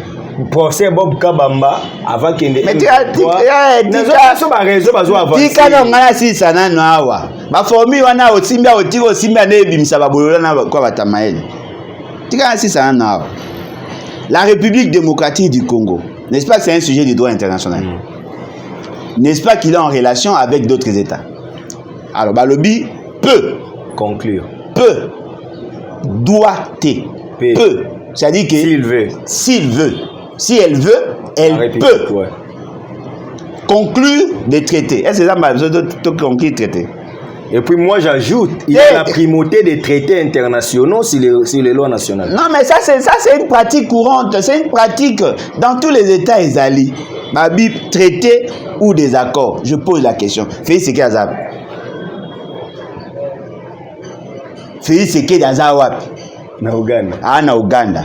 Procès Bob Kabamba avant qu'il ne. Mais tu as dit ngana si sana no awa. Ba formi wana otimbia otiko simbia na ebimisa babolola na kwa batamaele. Tika si sana no awa. La République démocratique du Congo, n'est-ce pas que c'est un sujet du droit international? N'est-ce pas qu'il est en relation avec d'autres États? Alors Balobi peut conclure. Peut. Peut. C'est-à-dire que s'il veut. Si elle veut, elle peut conclure des traités. Est-ce que ça m'a besoin de conclure des traités? Et puis moi j'ajoute, il y a la primauté des traités internationaux sur les lois nationales. Non mais ça c'est une pratique courante, c'est une pratique dans tous les États isali. Ma Bible, traité ou des accords. Je pose la question. Félix Seked Azab. Félix Seked Azab wapi? Na Uganda. Na Uganda.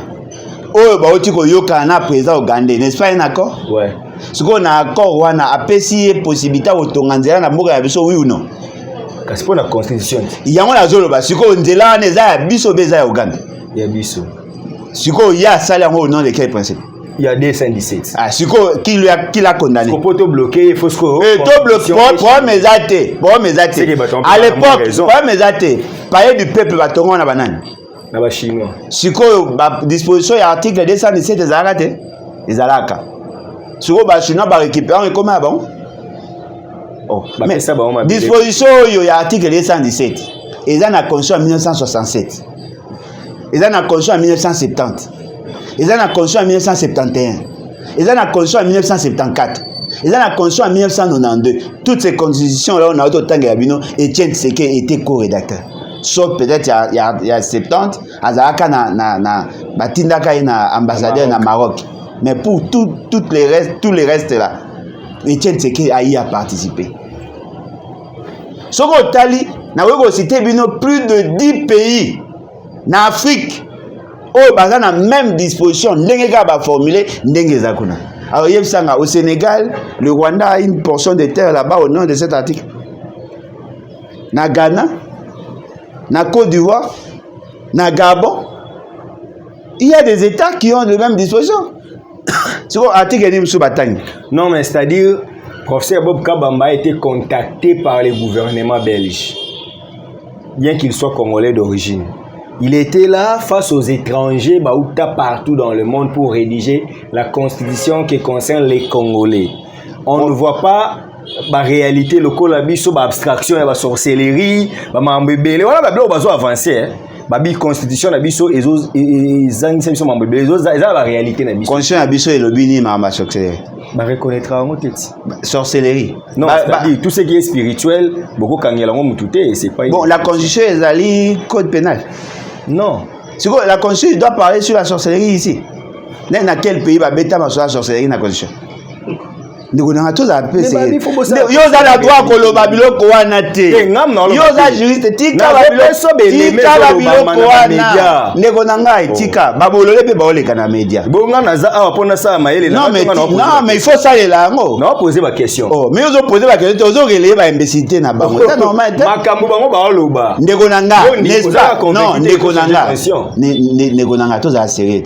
oyo bauti koyoka na président Ougandais, n'est-ce pas un accord? Ouais. Ce qu'on a accord wana apesi possibilité otonga nzela na mboka ya biso oui ou non? Kasi pour la constitution. Yango na zolo ba siko nzela wana eza ya biso beza ya Uganda. Ya biso. Siko ya sala yango au nom de quel principe? Il y a 217. Ah siko qui l'a condamné? Faut pas bloquer, il faut ce qu'on. Et to bloquer pour mes athées, à l'époque, pour mes athées, parler du peuple batongo na banane. Na ba chinois. Siko ba disposition ya article 217 ezalaka ezalaka. Siko ba chinois ba récupérer comment bon? Oh, mais ça ba disposition yo ya article 217. Eza na constitution en 1967. Eza na constitution en 1970. Eza na constitution en 1971. Eza na constitution en 1974. Eza na constitution en 1992. Toutes ces constitutions là on a autant de Bino Etienne Tshisekedi était co-rédacteur. Sauf peut-être il y a 70 azalaka na batindaka na ambassadeur na Maroc. Mais pour tous les restes là, Etienne Tshisekedi a y a participé. Soko tali na weko cité bino plus de 10 pays na Afrique au baza na même disposition ndenge ka ba formuler ndenge zakuna. Alors yebsanga au Sénégal, le Rwanda a une portion de terre là-bas au nom de cet article. Na Ghana, na Côte d'Ivoire, na Gabon, il y a des États qui ont les mêmes dispositions. C'est quoi article ni msu batang? Non mais c'est-à-dire professeur Bob Kabamba a été contacté par le gouvernement belge, bien qu'il soit congolais d'origine. Il était là face aux étrangers baouta partout dans le monde pour rédiger la constitution qui concerne les Congolais. On ne voit pas la réalité locale, la abstraction, la sorcellerie, la mambébélé. Voilà, on va avancer. La constitution, la réalité. La constitution, la lobbying, ma sorcellerie. Bah reconnaîtra en tête. Sorcellerie. Non, tout ce qui est spirituel, beaucoup quand il y a un c'est pas. Bon, la constitution est allée code pénal. Non. C'est quoi la constitution doit parler sur la sorcellerie ici. Dans quel pays va bêta sur la sorcellerie dans la constitution? Nous avons tous appelé ça. Yo za la droit koloba biloko wana te. Yo za juriste tika biloko wana. Ndeko nanga etika babolole pe baoleka na media. Bonga naza awa pona sa maele na. Non mais il faut ça les lango. Non poser ma question. Oh mais ozo poser ma question, ozo relayer ba imbécilité na bango. C'est normal. Makambo bango baoloba. Ndeko nanga, n'est-ce pas? Non, ndeko nanga. Ndeko nanga tous à sérieux.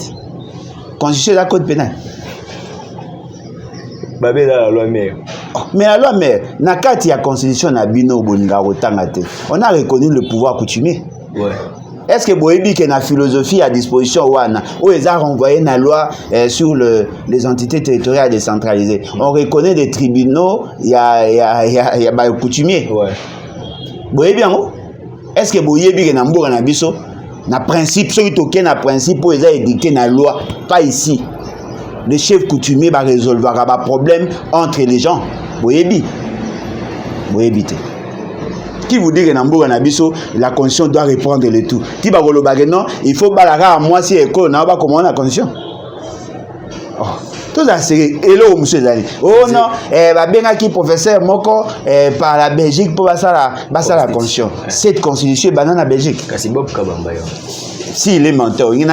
Constitution la code pénal. Babé dans la loi mère. Mais la loi mère, na kati ya constitution na bino boninga otangate. On a reconnu le pouvoir coutumier. Ouais. Est-ce que boyebi que na philosophie à disposition wana ou ils a renvoyé na loi sur les entités territoriales décentralisées. On reconnaît des tribunaux, il y a ba coutumier. Ouais. Boyebi yango? Est-ce que boyebi que na mboka na biso na principe soki toke na principe ou ils a édicté na loi pas ici. Le chef coutumier va résoudre un problème entre les gens. Boyebi. Boyebi. Qui vous dit que dans Nabiso, la constitution doit reprendre le tout. Qui va le non, il faut balaga à moi si école n'a pas comment la constitution. Oh. Tout ça c'est hello monsieur Zali. Oh non, bah bien qui professeur moko par la Belgique pour passer la constitution. Cette constitution est banane à Belgique. Kasi Bob Kabamba. Si il est menteur, il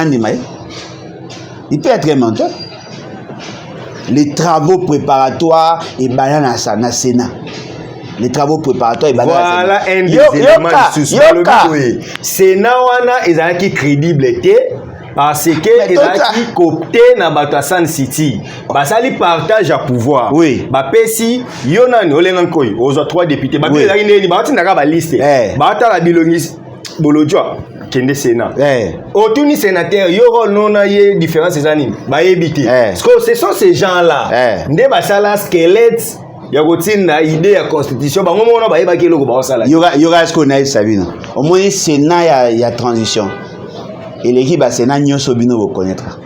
peut être menteur. Les travaux préparatoires et banane à ça, na Sénat. Les travaux préparatoires et banane à ça. Voilà un des éléments du sous-sol. Sénat wana ezalaki crédible parce que ezalaki copté na bato San City. Basali partage à pouvoir. Oui. Bapesi yona ni olenga koyi aux 3 députés. Ba ezalaki neni ba tinaka ba liste. Ba ta la bilongis bolojwa. Kende Sénat. Autour sénateur, il y aura non y différence des animes. Bah éviter. Parce que ce sont ces gens-là. Ndé basala squelette. Il y a une idée de la constitution. Bah on a bah évacuer le gouvernement ça là. Il y aura ce qu'on a Sabino. Au moins Sénat il y a transition. Et l'équipe à Sénat Nyon Sobino vous connaîtra.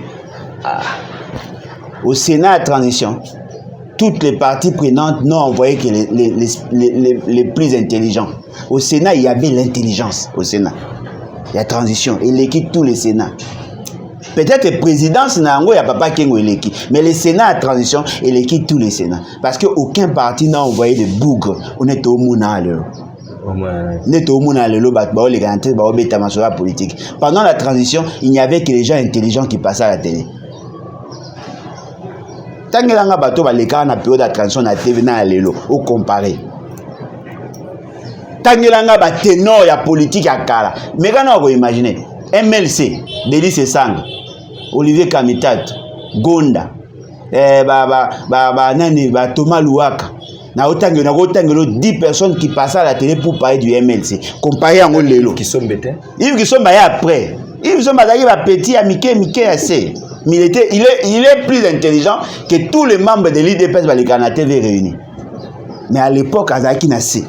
Au Sénat à transition. Toutes les parties prenantes n'ont envoyé que les plus intelligents. Au Sénat il y avait l'intelligence au Sénat. Il y a transition, il équipe tous les Sénats. Peut-être la présidence n'a pas papa Kengo l'équipe, mais le Sénat à transition, il équipe tous les Sénats. Parce qu'aucun parti n'a envoyé de bougres. On est au Mouna. On est au Mouna, les garanties, politique. Pendant la transition, il n'y avait que les gens intelligents qui passaient à la télé. tangela bato baleka na période de transition na TV na lelo au comparer tangela ba ténor ya politique ya kala mais quand on imaginer MLC Delis Esanga Olivier Kamitat Gonda nani Thomas Louaka na otangelo 10 personnes qui passaient à la télé pour parler du MLC comparé à lelo qui sont bêtés ils sont après ils sont petit à Mickey assez mais il est plus intelligent que tous les membres de l'IDPS Balikana TV réunis mais à l'époque azaki na C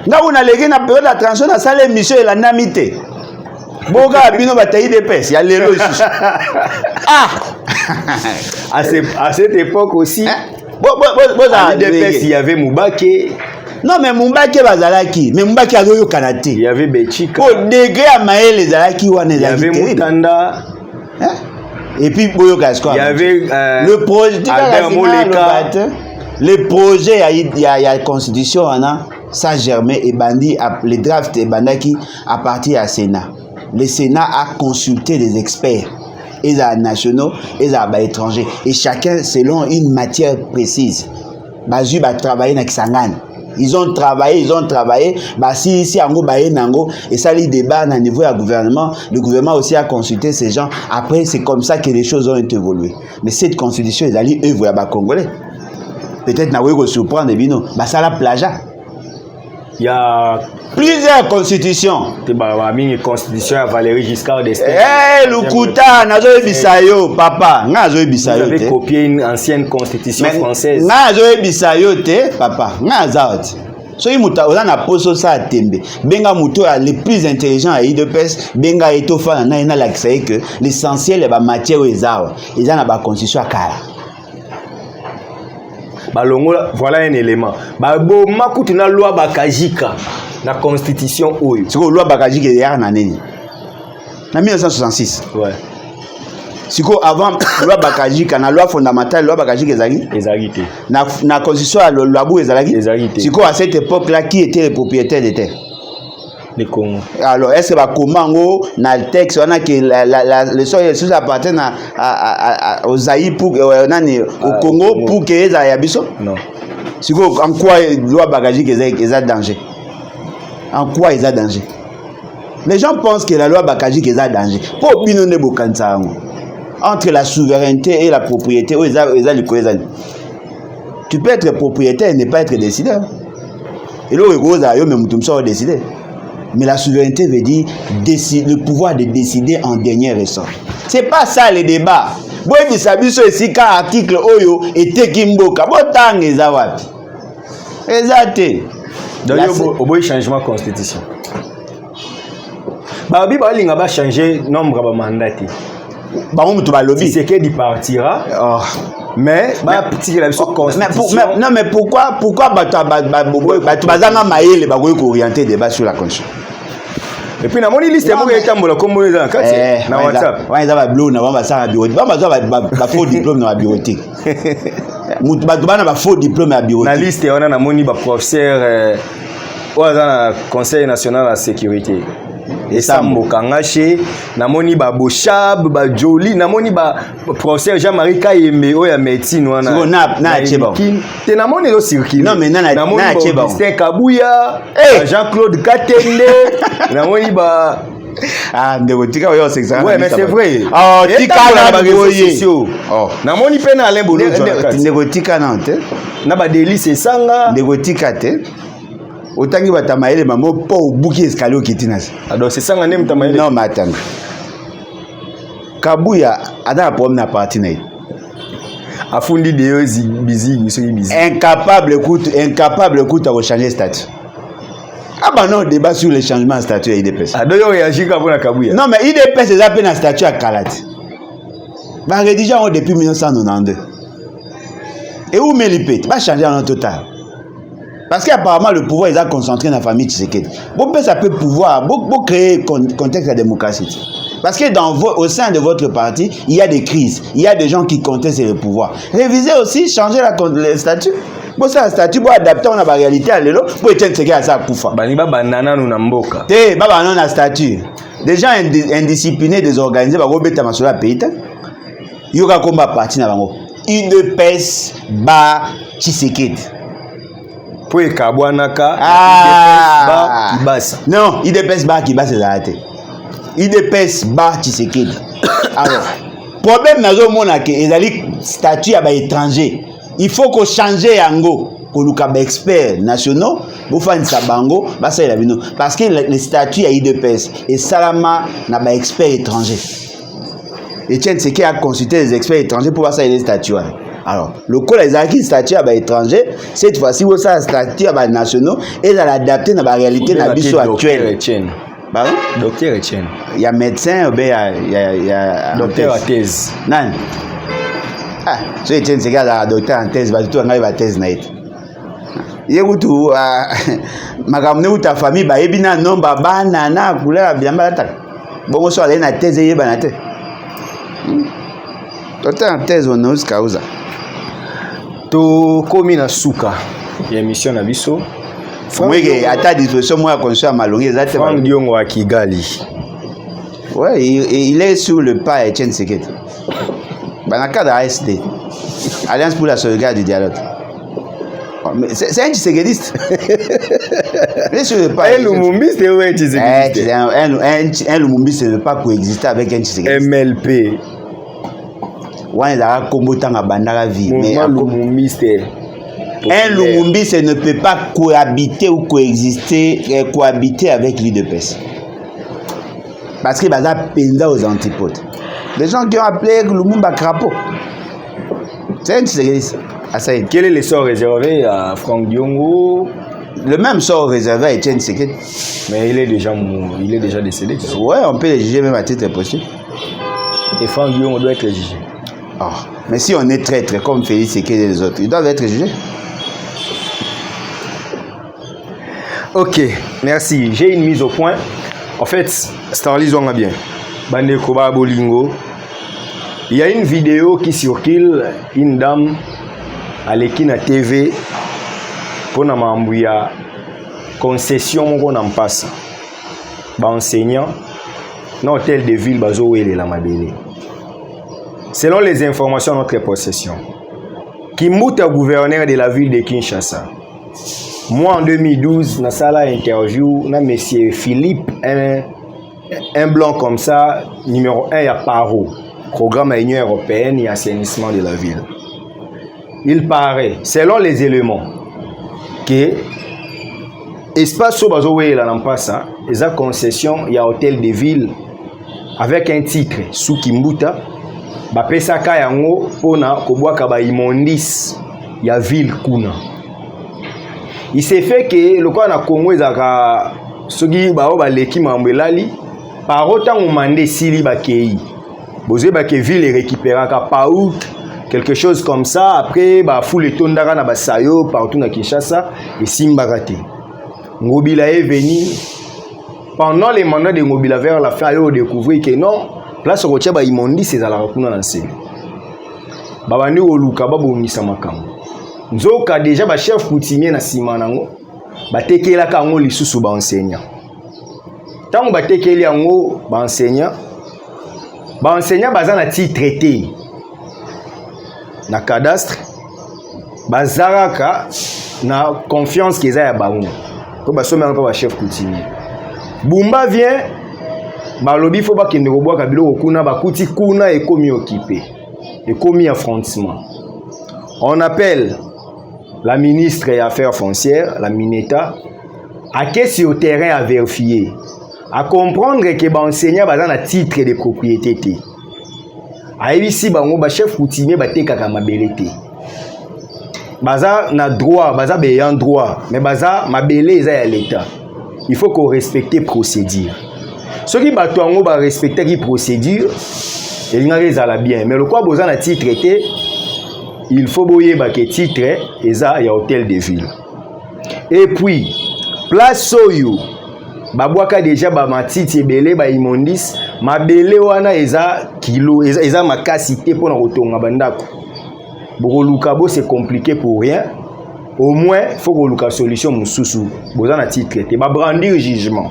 nga on a légué na période de la transition na salle émission et la namité boga bino bataille d'IDPS ya lelo ici à cette époque aussi il y avait Moubake. Non mais Moubake bazalaki, mais Moubake azoyo kanate. Il y avait Bechika. Au degré à Maël les zalaki wana il y avait Moutanda. Et puis Boyo Gasco. Il y avait le projet le projet il y a constitution wana ça germé et bandi les drafts et bandaki à partir à Sénat. Le Sénat a consulté des experts. Ils sont nationaux, ils sont étrangers. Et chacun selon une matière précise. Bazu va travailler dans Kisangani. Ils ont travaillé. Si Ango Baye Nango, et ça les débats à niveau du gouvernement. Le gouvernement aussi a consulté ces gens. Après, c'est comme ça que les choses ont évolué. Mais cette constitution, ils allaient œuvre à Congolais. Peut-être n'a pas surprendre Bino. Ça la plagia. Il y a plusieurs constitutions. Une constitution à Valéry Giscard d'Estaing. Lukuta, nazo bisayo, papa. Nazo bisayo. Vous avez copié une ancienne constitution française. Nazo bisayo te, papa. Nazo. So imuta na poso sa tembe. Benga muto les plus intelligents à IDPS, benga etofa na ina la que l'essentiel est ba matière ezao. Eza na ba constitution kala. Voilà un élément. Makuti na loi bakajika na constitution oyo. C'est quoi loi bakajika ya na nini? Na 1966. Ouais. Siko avant loi bakajika na loi fondamentale loi bakajika ezalite. Na constitution la loi bu ezalite. Siko à cette époque là qui était le propriétaire des terres? Les Congo. Alors est-ce que Komango na le texte on a que les choses appartiennent aux Zaïre pour au Congo pour que les Ayabiso? Non. Siko en quoi loi bakajika est danger? En quoi est danger? Les gens pensent que la loi bakajika est danger. Pour binone bokanza entre la souveraineté et la propriété, tu peux être propriétaire et ne pas être décideur. Et là, on décider. Mais la souveraineté veut dire le pouvoir de décider en dernier ressort. C'est pas ça le débat. Boy bisabiso esika article oyo et kimboka. Botang ezawapi. Ezate. D'ailleurs, au bout changement constitution. Babi balinga ba changer nombre de mandats. C'est que il partira. Oh. Mais mais pourquoi bazanga maïle ba orienter débat sur la constitution. Et puis na moni liste mo ya tambola comme na kati na WhatsApp. Ouais, ça va bleu na ba ça bureau. Ba faux diplôme na bureautique. Mutu ba bana ba faux diplôme na bureautique. Na liste on a na moni ba professeur na Conseil national de la sécurité. Et ça Mokangache namoni ba Bochab ba Joli namoni ba professeur Jean-Marie Kayembe oya médecine wana na cheba te namoni lo circuler non mais na cheba Augustin Kabuya Jean-Claude Katende namoni ba ndeko tika oyo sexa ouais mais c'est vrai tika na boye namoni pe na Alain Bolo ndeko tika na te na ba Délice Esanga ndeko tika te otangi batamaele mamo po buki escalier kitinasi alors c'est ça ngane mtamaele non matanga Kabuya ada problème na parti na afundi de busy incapable écoute à changer statut. Ah bah non, débat sur le changement de statut à IDPS. Ah donc réagir comme la Kabuya. Non mais IDPS c'est appelé un statut à Kalati. Bah rédigé depuis 1992. Et où Melipet va changer en total. Parce qu'apparemment, le pouvoir est concentré dans la famille Tshisekedi. Ça peut pouvoir créer contexte de la démocratie. Parce que au sein de votre parti, il y a des crises. Il y a des gens qui contestent le pouvoir. Réviser aussi, changer le statut. Bon, ça, le statut, pour adapter à la réalité, pour éteindre ce qui est à ça, pour faire. Banana statut. Des gens indisciplinés, désorganisés, ils vont mettre dans le pays. Ils vont combattre parti. UDPS ba Tshisekedi. Po ekabwanaka Ah, Kibasa. non, UDPS ba Kibasa ezalate. UDPS ba Tshisekedi. Alors, problème nazomona ke ezali statut ya ba étranger. Il faut qu'on change yango. Koluka ba experts nationaux, bofandisa bango, basalela bino parce que les statuts ya UDPS et salama na ba experts étrangers. Etienne Tshisekedi a consulté les experts étrangers pour basalela les statuts. Alors, le col les acquis statut à ba étrangers, cette fois-ci vous ça statut à ba nationaux et à l'adapter dans la réalité na biso actuelle. Pardon? Docteur Etienne. Il y a médecin ou bien il y a docteur à thèse. Non. Ah, so Etienne Tshisekedi a docteur en thèse, ba tout en ba thèse na it. Yekutu makamne uta famille ba ebina nomba bana na kula biamba ta. Bongo so ale na thèse yeba na te. Docteur en thèse on ose causa. To komi na suka ya émission na biso. Mweke ata disposition moi conscient malongi ezate. Franck Diongo à Kigali. Ouais, il est sur le pas Etienne Tshisekedi. Dans le cadre de ASD, Alliance pour la sauvegarde du dialogue. C'est un Tshisekidiste. Il est sur le pas. Un Lumumbiste ou un Tshisekidiste? Un Lumumbiste ne veut pas coexister avec un Tshisekidiste. MLP. Ouais, il a combattu dans la vie. Un Lumumbiste. Un Lumumbiste ne peut pas cohabiter ou cohabiter avec l'UDPS. Parce qu'il va penda aux antipodes. Les gens qui ont appelé Lumumba crapaud. C'est un Tshisekidiste. Quel est le sort réservé à Franck Diongo? Le même sort réservé à Etienne Tshisekedi. Mais il est déjà décédé. Ouais, on peut le juger même à titre possible. Et Franck Diongo doit être jugé. Oh. Mais si on est traître comme Félix Tshisekedi et les autres, ils doivent être jugés. Ok, merci. J'ai une mise au point. En fait, Starly Zonga bien. Bande Koba Bolingo. Il y a une vidéo qui circule, une dame à l'Ekina TV pour na concession qu'on en passe. Ba enseignant dans l'hôtel de ville bazo et la Mabélé. Selon les informations de notre possession, Kimbuta, gouverneur de la ville de Kinshasa. Moi en 2012, dans la interview, na monsieur Philippe, un blanc comme ça, numéro 1 il y a Paro, programme à l'Union européenne et assainissement de la ville. Il paraît, selon les éléments, que espace au bazoé la nampasa, ils ont concession, il y a hôtel de ville avec un titre sous Kimbuta, ba pesa ka yango pona kobwaka ba imondis ya ville kuna. Il s'est fait que le quoi na Congo ezaka soki ba o ba leki mambelali par autant on mandé sili ba kei. Bozé ba ke ville récupéraka pa out quelque chose comme ça après ba foule tondaka na ba sayo partout na Kinshasa et Simbagate. Ngobila est venu pendant les mandats de Ngobila vers la fin yo découvrir que non place au ba imondi c'est à la kuna na nse. Babani oluka babongisa makambo. Nzoka déjà ba chef coutumier na sima nango batekela kango lisusu ba enseignant. Tango batekeli yango ba enseignant baza na titre te na cadastre bazaraka na confiance qu'ils a ya bango. Ko ba sommer pas ba chef coutumier. Bumba vient balobi faut ba kende ko bwaka biloko kuna bakuti kuna ekomi occupé. Ekomi affrontement. On appelle la ministre des Affaires foncières, la Mineta, à qu'est sur le terrain à vérifier, à comprendre que les enseignants ont un titre de propriété. À ici, le chef coutumier a été baza na droit, baza ayant droit, mais baza mabélé est à l'État. Il faut qu'on respecte les procédures. Ceux qui battent respecter les procédures, ils n'ont bien. Mais le quoi besoin d'un titre traité, il faut boyer que titre et ça il y a hôtel de ville. Et puis place soyo babwaka déjà ba matiti ebele ba imondis mabele wana eza kilo eza makasité pour na kotonga bandako. Bokoluka bo c'est compliqué pour rien. Au moins faut koluka solution mususu boza na titre te ba brandir jugement.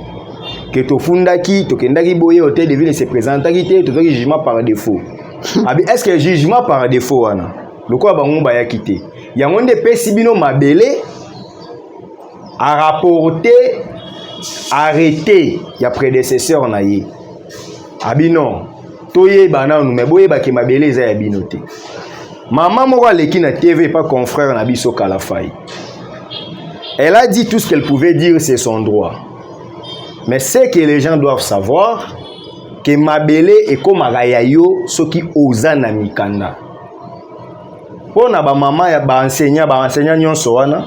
Que to fundaki to kendaki boyer hôtel de ville se présentaki te to jugement par défaut. Est-ce que jugement par défaut wana lokola bango bayaki te yango nde pesi bino mabele a rapporté arrêté ya prédécesseur na ye abino toyeba nanu me boyebaki mabele eza ya bino te. Maman moko aleki na TV pas confrère na biso Kalafai. Elle a dit tout ce qu'elle pouvait dire, c'est son droit. Mais c'est que les gens doivent savoir que mabele est comme Agayayo, ce qui osa na mikanda. Pour na ba maman ya ba enseignant nyonso wana,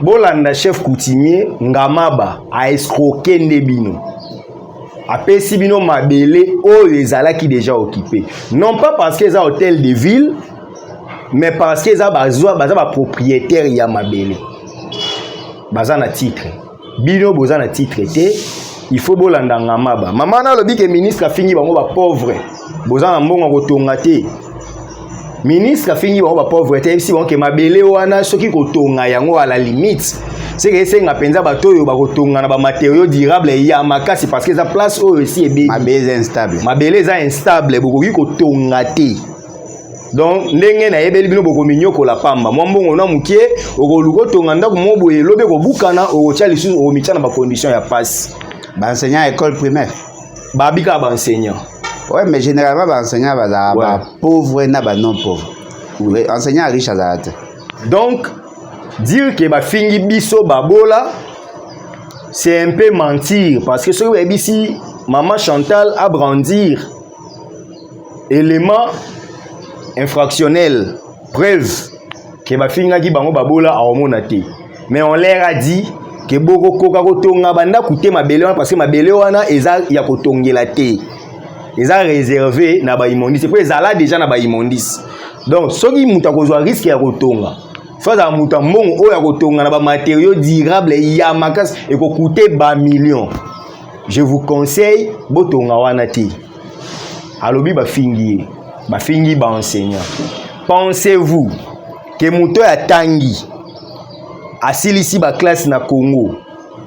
bolanda chef coutumier ngamaba a escroqué ndebino. Apesi bino mabele oyo ezalaki déjà occupé. Non pas parce qu'ils ont hôtel de ville, mais parce qu'ils ont propriétaire ya mabele. Baza na titre. Bino boza na titre te, il faut bolanda ngamaba. Maman na lobi ke ministre a fini bango ba pauvre. Boza na mbongo kotonga te. Ministre a fini bango ba pauvre te, si bon ke mabele wana soki kotonga yango à la limite. C'est que c'est nga penza bato yo ba kotonga na ba matériaux durables ya makasi parce que ça place aussi est mabele instable. Mabele eza instable bokoki kotonga te. Donc ndenge na yebeli bino boko minyoko la pamba mo mbongo na mukie okoluko tonga ndako mo boye lobe ko bukana okotia lisusu okomitia na ba condition ya passe. Ba enseignant école primaire. Ba bika ba enseignant. Ouais, mais généralement ba enseignant ba pauvre na ba non pauvre. Oui, enseignant riche azate. Donc dire que ba fingi biso babola c'est un peu mentir parce que ce que ici maman Chantal a brandir élément infractionnel, preuve que ba finga ki bango babola a omona te. Mais on leur a dit que boko koka kotonga banda kute mabele wana parce que mabele wana eza ya kotongela te. Eza réservé na ba immondice. Pour ezala déjà na ba immondice. Donc soki muta kozwa risque ya kotonga. Faza muta mbongo oyo ya kotonga na ba matériaux durables ya makasi et ko coûter ba millions. Je vous conseille botonga wana te. Alobi ba fingi ba enseignant. Pensez-vous que muto ya tangi asilisi ba classe na Congo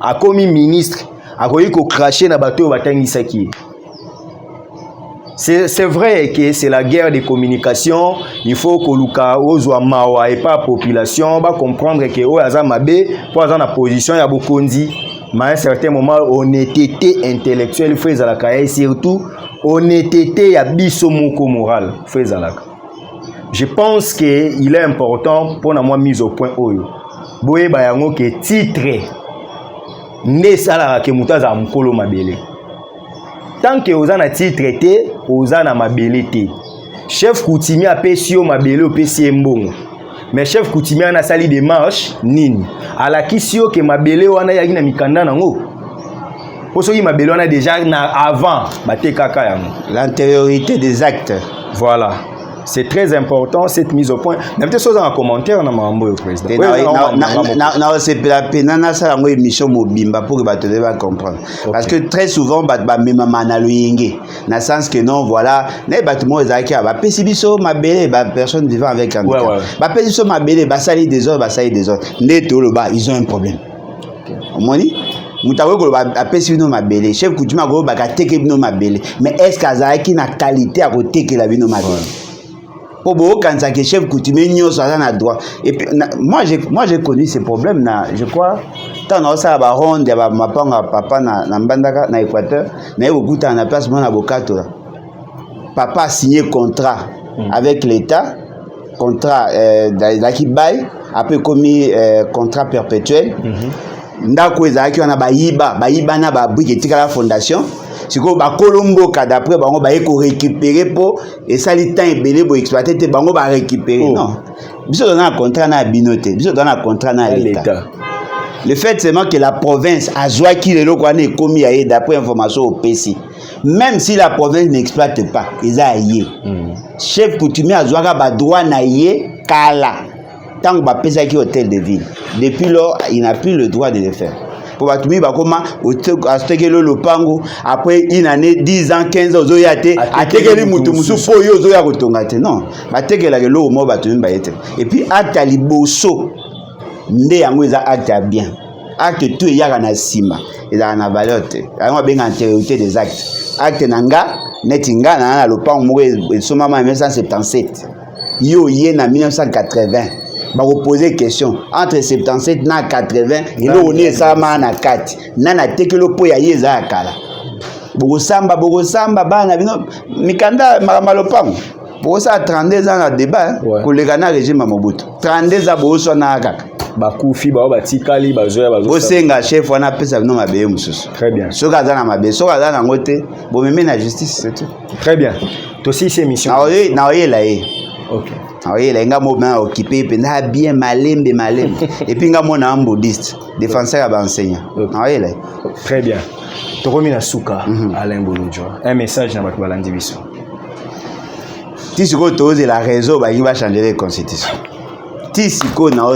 a commis ministre a koyi ko cracher na bato ba tangi saki. C'est vrai que c'est la guerre de communication, il faut que luka ozwa mawa et pas population va comprendre que o aza mabe pour avoir la position ya bokondi. Mais à un certain moment honnêteté intellectuelle fait zalaka et surtout honnêteté ya biso moko moral fait zalaka. Je pense que il est important pour moi mise au point oyo. Boye bayango ke titre ne sala ke mutaza mkolo mabele. Tant que oza na titre te, oza na mabele te. Chef coutumier a pesio mabele o pesi mbongo. Mais chef coutumier na sali démarche nini. Ala kisio ke mabele wana yaki na mikanda nango. Poso yi mabele wana déjà na avant bate kaka yango. L'antériorité des actes. Voilà. C'est très important cette mise au point. N'importe chose en commentaire na mambo yo président. Na c'est la penana ça ngo émission mobimba pour que bato va comprendre. Parce que très souvent ba mema manaloyenge. Na sens que non voilà, né bato mo ezaki ba pesibiso mabele ba personne vivant avec un handicap. Ba pesibiso mabele ba sali des autres, ba sali des autres. Neto lo ba ils ont un problème. Omoni mutawe ko ba pesibiso mabele, chef coutumier ko ba ka teke bino mabele. Mais est-ce qu'azaki na qualité à côté que la bino mabele? Pour beaucoup quand ça que chef coutumier nyo ça na droit et puis moi j'ai connu ces problèmes là je crois tant on ça ba ronde ba mapanga papa na mbandaka na Équateur na okuta na place mon avocat papa a signé contrat avec l'état contrat la qui bail après commis contrat perpétuel ndako ezaki wana bayiba na ba briquetika la fondation. Si vous avez Colombo, d'après, vous allez récupérer pour et ça, le temps est belé pour exploiter, vous allez récupérer. Non. Vous avez un contrat à Binoté, vous avez un contrat à l'État. Le fait seulement que la province a joué qui est commis d'après information au PC. Même si la province n'exploite pas, ils ont aillé. Chef coutumier a joué à droit naïe, kala. Tant que vous avez hôtel de ville. Depuis lors, il n'a plus le droit de le faire. Pour batumi bakoma atekelo lopango après une année 10 ans 15 ans ozoyate atekeli mutu musu po yo ozoya kotonga te non batekela ke lo mo batumi bayete et puis acte liboso nde yango eza acte bien acte tout yaka na sima eza na valeur te yango benga antériorité des actes acte nanga netinga na lopango mo esoma ma 1977 yo yé na 1980 ba poser question entre 77 na 80 et là on est ça na 4 na tekelo po ya yeza kala bogosamba bana bino mikanda malopango bosa 32 ans na débat koleka na régime ya Mobutu 32 ans boso na kaka bakufi bao batikali bazoya bosenga chef wana pesa bino mabe mususu. Très bien. Soka za na mabe soka za na ngote bomeme na justice c'est tout. Très bien. Tosi ces missions na oye la ye. OK. Oui, les gars m'ont occupé, bien malembe. Et puis, moi, un bouddhiste, défenseur à enseignant. Oui, là. Très bien. Toromina Souka, Alain Bolodjoa. Un message dans votre balandivision. Si tu as la raison, il va changer la constitution. Si tu as là.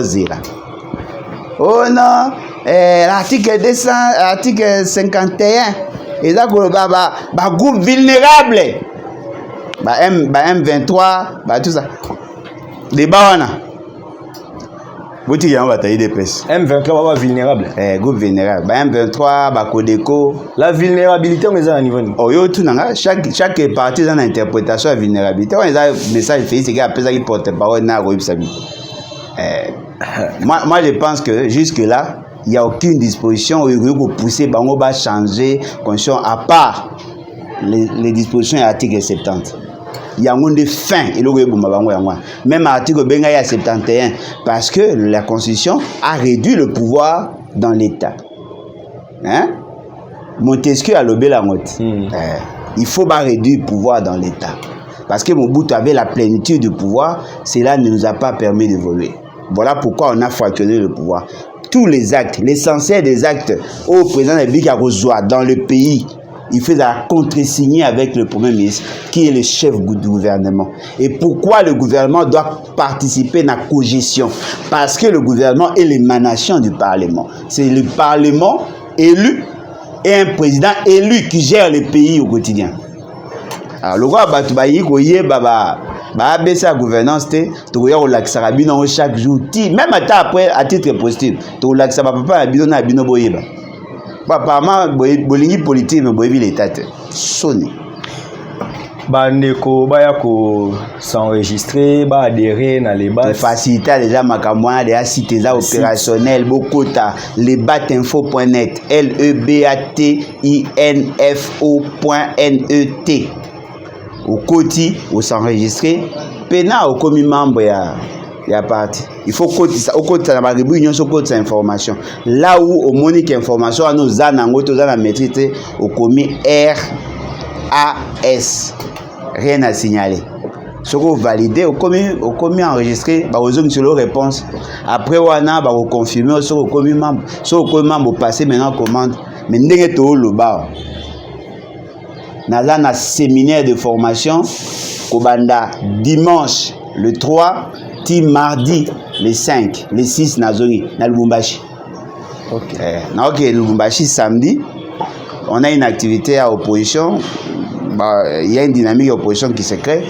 Oh non, l'article 200, l'article 51, et là, groupe vulnérable. M23, tout ça. Débat on a. Bouti ya bataille de presse. M23 va vulnérable. Groupe vulnérable. M23 Codeco. La vulnérabilité on est à un niveau. Oh yo tout nanga chaque partie dans l'interprétation de vulnérabilité. On a message fait c'est gars pesa qui porte parole na ko ibsabi. Moi je pense que jusque là il y a aucune disposition où il faut pousser bango ba changer condition à part les dispositions de l'article 70. Il y a un de fin, même l'article 71, parce que la Constitution a réduit le pouvoir dans l'État. Hein? Montesquieu a lobé la motte. Il faut pas réduire le pouvoir dans l'État. Parce que Mobutu avait la plénitude du pouvoir, cela ne nous a pas permis d'évoluer. Voilà pourquoi on a fractionné le pouvoir. Tous les actes, l'essentiel des actes au président de Bika Rozoa dans le pays, il fait la contre-signer avec le Premier ministre, qui est le chef du gouvernement. Et pourquoi le gouvernement doit participer à la cogestion? Parce que le gouvernement est l'émanation du Parlement. C'est le Parlement élu et un président élu qui gère le pays au quotidien. Alors, le roi Batoubayi, la gouvernance, chaque jour, même après, à titre positif, apparemment, bolingi politique mais boyebi l'état sonné. Bandeko bayako s'enregistrer, ba adhérer na les battes. Faciliter déjà makamwana déjà cité ça opérationnel bokota lebatinfo.net lebatinfo.net au koti au s'enregistrer pena au commis membre ya parti. Il faut que ça au côté na réunion sur côté information. Là où au monique information à nos anango to za maîtrise au commis RAS. Rien à signaler. Ce qu'on validé au commis enregistré, bah aux hommes sur leur réponse. Après wana bah confirmer sur au commis membre. Sur au commis membre passer maintenant commande. Mais ndenge to lo ba. Na séminaire de formation Kobanda dimanche le 3 mardi le 5, le 6 Nazori, na Lubumbashi. Ok, Lubumbashi samedi, on a une activité à opposition. Il y a une dynamique d'opposition qui se crée.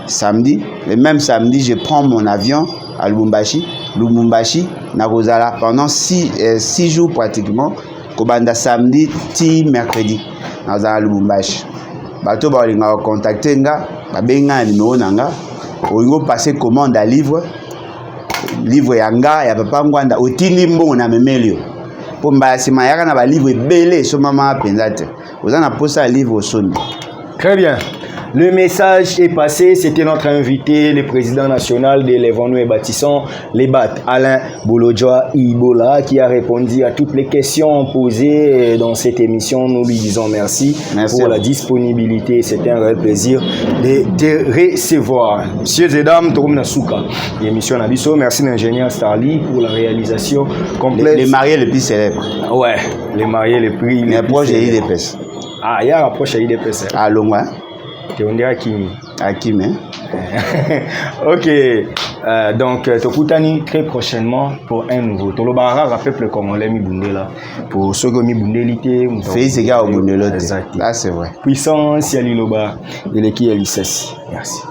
Samedi, le même samedi, je prends mon avion à Lubumbashi. Lubumbashi, Narozala, pendant 6 jours pratiquement. Kobanda samedi, ti mercredi, Nazara Lubumbashi. Bato ba linga contacter nga, ba benga numéro nanga. On passer commande à livre yanga ya papa ngwanda otindi mbongo na memelio po mbasima yaka na ba livre belé so mama penzate ozana posa livre au son. Très bien. Le message est passé. C'était notre invité, le président national de Lèvons-nous et Bâtissons, les BAT, Alain Bolodjoa Ibola, qui a répondu à toutes les questions posées dans cette émission. Nous lui disons merci pour la disponibilité. C'était un réel plaisir de te recevoir. Messieurs et dames, Torum Nasuka, l'émission Nabiso. Merci l'ingénieur Starly pour la réalisation complète. Les mariés les plus célèbres. Ouais, les mariés les plus. Les proches de l'IDPS. Ah, il y a un approche à l'IDPS. Ah, Longwa. On dirait Kimi. Hakim, hein? Ok. Donc, Tokutani très prochainement pour un nouveau. Tolobara rappelle comme on l'a mis Bundela. Pour ceux qui ont mis Bundelité. Fais ce gars au Bundela. Là, c'est vrai. Puissance, Yaliloba. Et l'équipe Elisasi. Merci.